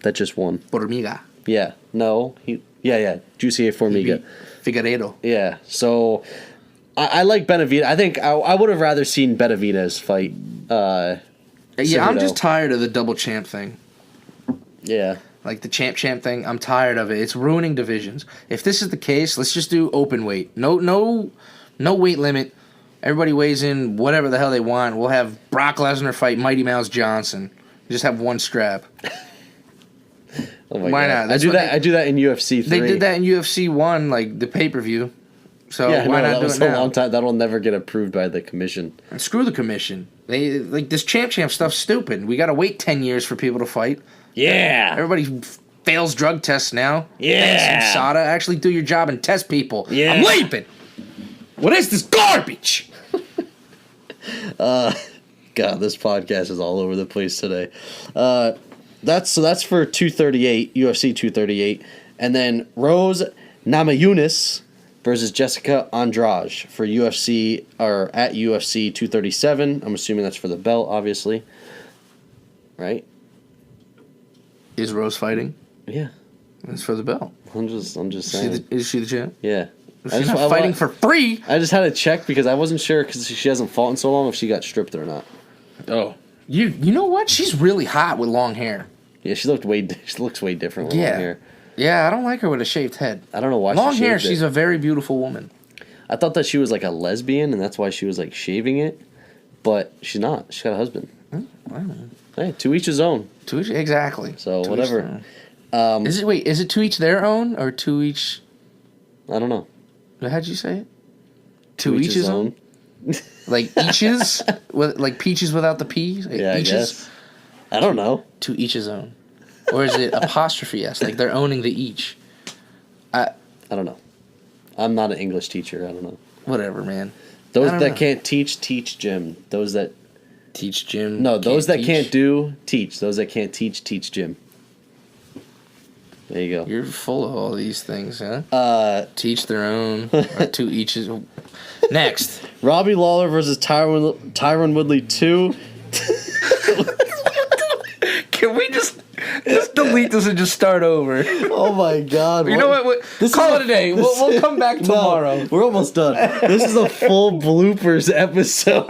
that just won? Formiga. Yeah. No. Yeah. Juicy Formiga. Figueiredo. Yeah. So, I like Benavidez. I think I would have rather seen Benavidez fight Yeah, I'm Cejudo. just tired of the double champ thing. Yeah. Like the champ thing, I'm tired of it. It's ruining divisions. If this is the case, let's just do open weight. No weight limit. Everybody weighs in whatever the hell they want. We'll have Brock Lesnar fight Mighty Mouse Johnson. Just have one strap. Oh my Why God. not? That's I do what that. I do that in UFC 3. They did that in UFC 1, like the pay-per-view. So Yeah, why no, not that do was it a now? long time. That'll never get approved by the commission. And screw the commission. They like this champ stuff's stupid. We got to wait 10 years for people to fight. Yeah. Everybody fails drug tests now. Yeah. Thanks, USADA. Actually do your job and test people. Yeah. I'm leaving. What is this garbage? God, this podcast is all over the place today. That's for 238, UFC 238. And then Rose Namajunas versus Jessica Andrade for UFC, or at UFC 237. I'm assuming that's for the belt, obviously. Right? Is Rose fighting? Yeah. It's for the belt. I'm just saying. Is she the champ? Yeah. She's not fighting for free. I just had to check because I wasn't sure because she hasn't fought in so long if she got stripped or not. Oh. You know what? She's really hot with long hair. Yeah, she looks way different with long hair. Yeah, I don't like her with a shaved head. I don't know why long she hair, shaved it. she's a very beautiful woman. I thought that she was like a lesbian and that's why she was like shaving it, but she's not. She's got a husband. I don't know. Hey, to each his own. Exactly. So To whatever. each their own. Is it to each their own or to each? I don't know. How'd you say it? To each his own. Like eaches, with like peaches without the p. Yeah, I guess. I don't know. To each his own, or is it apostrophe s? Like they're owning the each. I don't know. I'm not an English teacher. I don't know. Whatever, man. Those I that don't know. can't teach Jim. Those that Teach Jim. no, those that teach. can't do teach. Those that can't teach Jim. There you go. You're full of all these things, huh? Teach their own, or to each his. Next, Robbie Lawler versus Tyron Woodley 2. can we just delete this and just start over? Oh my God! You know what? Call it a day. We'll come back tomorrow. No, we're almost done. This is a full bloopers episode.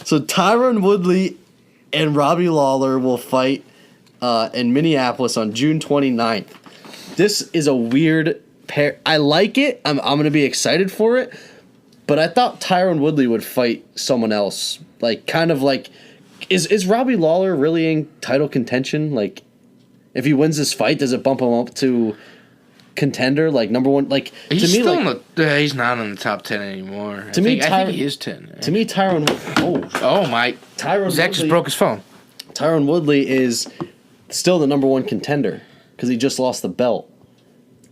So Tyron Woodley and Robbie Lawler will fight in Minneapolis on June 29th. This is a weird pair. I like it. I'm going to be excited for it. But I thought Tyron Woodley would fight someone else. Like, kind of like... Is Robbie Lawler really in title contention? Like, if he wins this fight, does it bump him up to contender? Like, number one? Like, He's to me, still like, he's not in the top 10 anymore. To me, I think he is 10. to me, Tyron... Oh my! Tyron Zach Woodley, just broke his phone. Tyron Woodley is still the number one contender because he just lost the belt.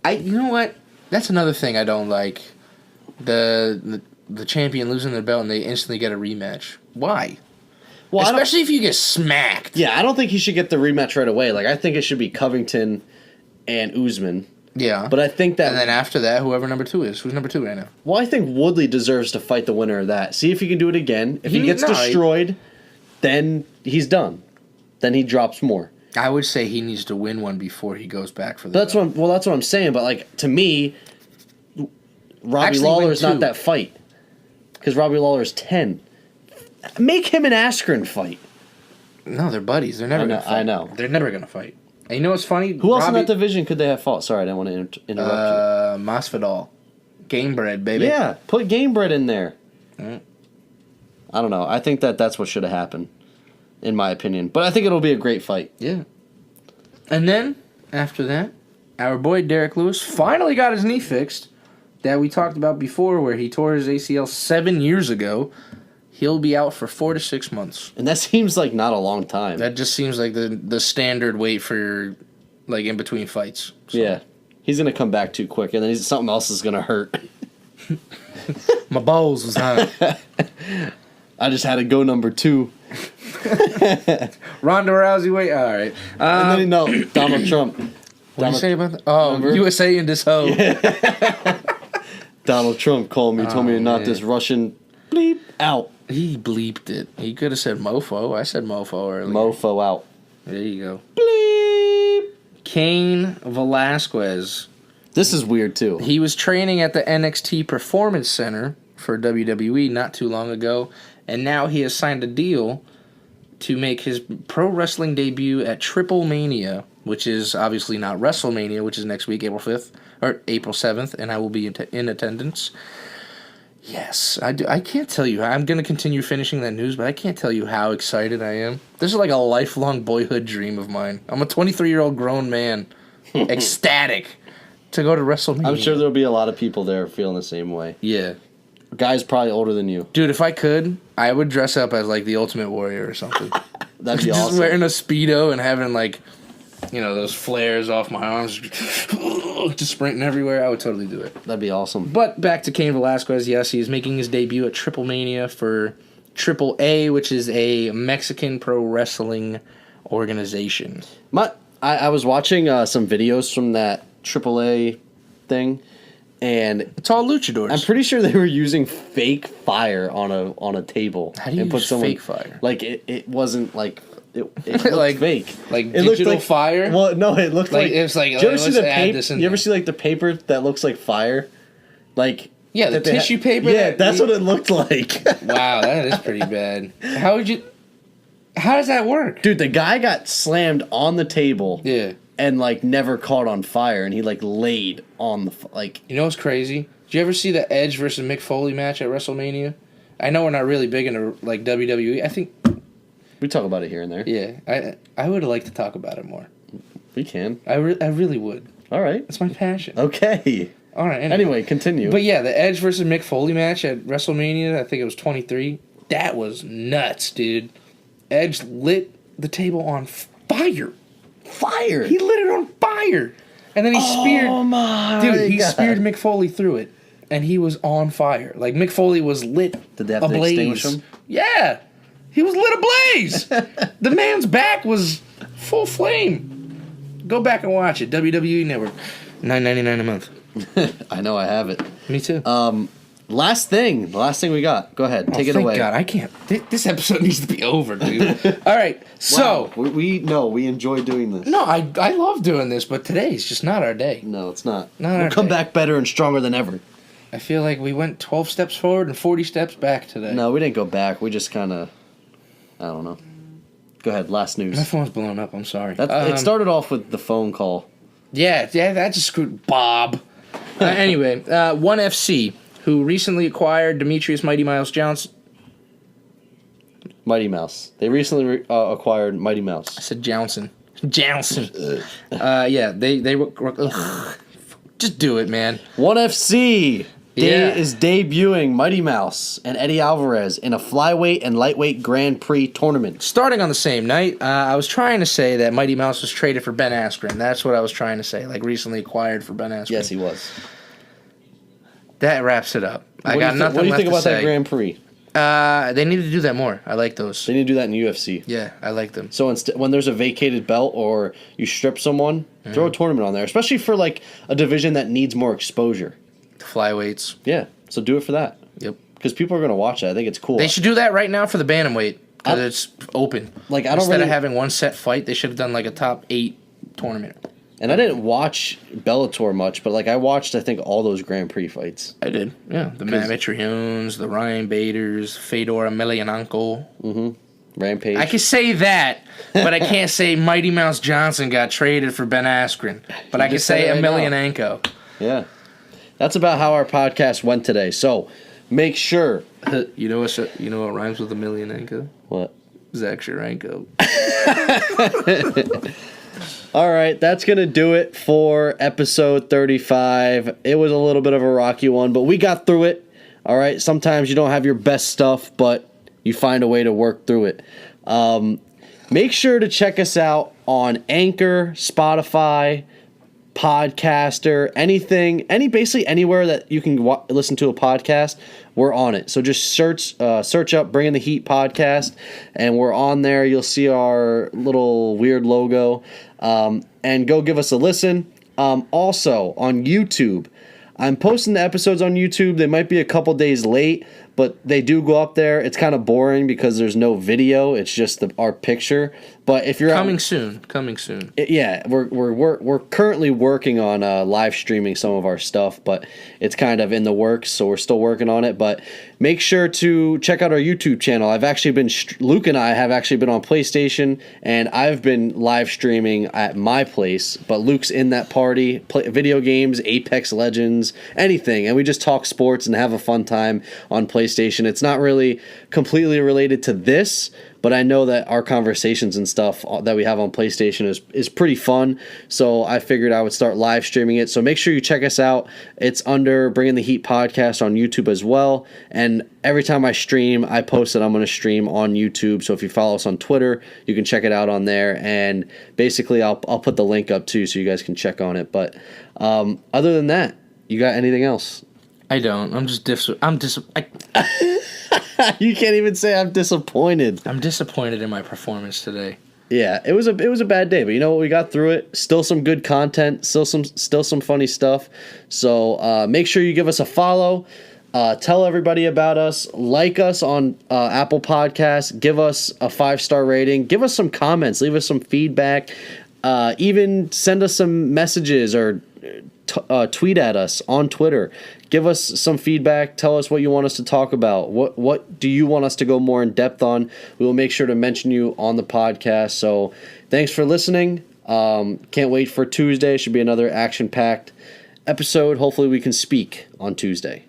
You know what? That's another thing I don't like. The champion losing their belt and they instantly get a rematch. Why? Well, especially if you get smacked. Yeah, I don't think he should get the rematch right away. Like, I think it should be Covington and Usman. Yeah. But I think that... And then after that, whoever number 2 is. Who's number 2 right now? Well, I think Woodley deserves to fight the winner of that. See if he can do it again. If he gets destroyed, then he's done. Then he drops more. I would say he needs to win one before he goes back for the That's what I'm saying. But, like, to me, Robbie Lawler is not that fight. Because Robbie Lawler is 10. Make him an Askren fight. No, they're buddies. They're never going to fight. I know. They're never going to fight. And you know what's funny? Who else in that division could they have fought? Sorry, I didn't want to interrupt you. Masvidal. Game bread, baby. Yeah, put game bread in there. Mm. I don't know. I think that's what should have happened, in my opinion. But I think it'll be a great fight. Yeah. And then, after that, our boy Derek Lewis finally got his knee fixed that we talked about before where he tore his ACL 7 years ago. He'll be out for 4 to 6 months. And that seems like not a long time. That just seems like the standard wait for, like, in between fights. So. Yeah. He's going to come back too quick, and then something else is going to hurt. My balls was hot. I just had to go number 2. Ronda Rousey, wait, all right. And then, Donald Trump. What did you say about that? Oh, remember? USA in this hoe. Yeah. Donald Trump called me, told me to knock this Russian bleep out. He bleeped it. He could have said mofo. I said mofo earlier. Mofo out. There you go. Bleep. Cain Velasquez. This is weird, too. He was training at the NXT Performance Center for WWE not too long ago, and now he has signed a deal to make his pro wrestling debut at Triple Mania, which is obviously not WrestleMania, which is next week, April 5th, or April 7th, and I will be in attendance. Yes, I do. I can't tell you. I'm going to continue finishing that news, but I can't tell you how excited I am. This is like a lifelong boyhood dream of mine. I'm a 23-year-old grown man, ecstatic to go to WrestleMania. I'm sure there'll be a lot of people there feeling the same way. Yeah. Guy's probably older than you. Dude, if I could, I would dress up as, like, the Ultimate Warrior or something. That'd be awesome. Just wearing a Speedo and having, like, you know, those flares off my arms, just sprinting everywhere. I would totally do it. That'd be awesome. But back to Cain Velasquez, yes, he's making his debut at Triple Mania for Triple A, which is a Mexican pro wrestling organization. I was watching some videos from that Triple A thing, and it's all luchadors. I'm pretty sure they were using fake fire on a table. How do you use fake fire? Like it wasn't like it looked like fake. Like it digital like fire? Well, no, it looked like it's like. Do you ever see the paper? You ever see like the paper that looks like fire? Like yeah, the tissue paper. Yeah, that's what it looked like. Wow, that is pretty bad. How does that work? Dude, the guy got slammed on the table. Yeah. And, like, never caught on fire, and he, like, laid on the, like... You know what's crazy? Did you ever see the Edge versus Mick Foley match at WrestleMania? I know we're not really big into, like, WWE. I think... We talk about it here and there. Yeah. I would like to talk about it more. We can. I really would. All right. It's my passion. Okay. All right. Anyway, continue. But, yeah, the Edge versus Mick Foley match at WrestleMania, I think it was 23. That was nuts, dude. Edge lit the table on fire. Fire. He lit it on fire. And then he speared. Oh my dude, he God. speared Mick Foley through it. And he was on fire. Like, Mick Foley was lit Did they have to extinguish him? Yeah. He was lit ablaze. The man's back was full flame. Go back and watch it. WWE Network. $9.99 a month. I know I have it. Me too. The last thing we got. Go ahead. Take it away. God, I can't. This episode needs to be over, dude. All right. So. Wow. We enjoy doing this. No, I love doing this, but today's just not our day. No, it's not. We'll come back better and stronger than ever. I feel like we went 12 steps forward and 40 steps back today. No, we didn't go back. We just kind of, I don't know. Go ahead. Last news. My phone's blown up. I'm sorry. It started off with the phone call. Yeah, that just screwed Bob. Anyway, ONE FC, who recently acquired Demetrius Mighty Mouse Johnson. Mighty Mouse. They recently acquired Mighty Mouse. I said Johnson. Yeah, they just do it, man. ONE FC Yeah. is debuting Mighty Mouse and Eddie Alvarez in a flyweight and lightweight Grand Prix tournament. Starting on the same night, I was trying to say that Mighty Mouse was traded for Ben Askren. That's what I was trying to say, like recently acquired for Ben Askren. Yes, he was. That wraps it up. I got nothing left to say. What do you think about that Grand Prix? They need to do that more. I like those. They need to do that in UFC. Yeah, I like them. So when there's a vacated belt or you strip someone, throw a tournament on there, especially for like a division that needs more exposure. The flyweights. Yeah, so do it for that. Yep. Because people are going to watch it. I think it's cool. They should do that right now for the bantamweight because it's open. Like I don't Instead really, of having one set fight, they should have done like a top 8 tournament. And I didn't watch Bellator much, but like I watched, I think all those Grand Prix fights. I did. Yeah, the Matt Mitriones, the Ryan Baders, Fedor Emelianenko. Mm-hmm. Rampage. I can say that, but I can't say Mighty Mouse Johnson got traded for Ben Askren. But I can say Emelianenko. Yeah. That's about how our podcast went today. So make sure. You know what rhymes with Emelianenko? What? Zach Sharenko. All right, that's going to do it for episode 35. It was a little bit of a rocky one, but we got through it. All right, sometimes you don't have your best stuff, but you find a way to work through it. Make sure to check us out on Anchor, Spotify, Podcaster, basically anywhere that you can listen to a podcast, we're on it. So just search up Bringing the Heat podcast, and we're on there. You'll see our little weird logo, and go give us a listen. Also on YouTube, I'm posting the episodes on YouTube. They might be a couple days late, but they do go up there. It's kind of boring because there's no video. It's just our picture. But if you're coming soon. Yeah, we're currently working on live streaming some of our stuff, but it's kind of in the works, so we're still working on it. But make sure to check out our YouTube channel. Luke and I have actually been on PlayStation, and I've been live streaming at my place. But Luke's in that party, play video games, Apex Legends, anything, and we just talk sports and have a fun time on PlayStation. It's not really completely related to this, but I know that our conversations and stuff that we have on PlayStation is pretty fun, so I figured I would start live streaming it. So make sure you check us out. It's under Bringing the Heat podcast on YouTube as well, and every time I stream, I post that I'm going to stream on YouTube. So if you follow us on Twitter, you can check it out on there, and basically I'll put the link up too so you guys can check on it. But other than that, you got anything else? I don't. You can't even say I'm disappointed. I'm disappointed in my performance today. Yeah, it was a bad day, but you know what? We got through it. Still some good content. Still some funny stuff. So make sure you give us a follow. Tell everybody about us. Like us on Apple Podcasts. Give us a 5-star rating. Give us some comments. Leave us some feedback. Even send us some messages or tweet at us on Twitter. Give us some feedback. Tell us what you want us to talk about. What do you want us to go more in depth on? We will make sure to mention you on the podcast. So thanks for listening. Can't wait for Tuesday. Should be another action-packed episode. Hopefully we can speak on Tuesday.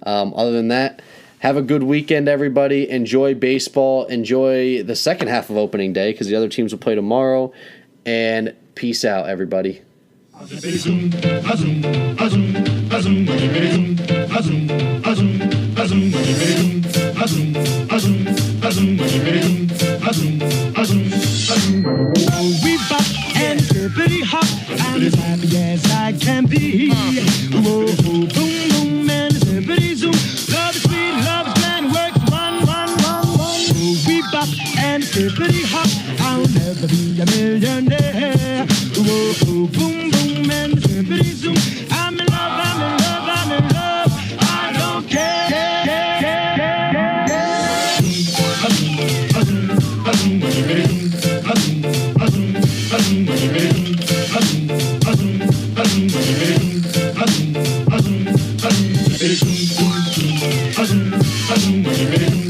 Other than that, have a good weekend, everybody. Enjoy baseball. Enjoy the second half of opening day because the other teams will play tomorrow. And peace out, everybody. And hippity hop, I'm as happy as I can be. Whoa, boom, boom, and hippity zoom. Love is sweet, love is grand, works one. We bop and hippity hop, I'll never be a millionaire. Whoa, boom, boom, and hippity zoom. I'm in love, I don't care. Hustle.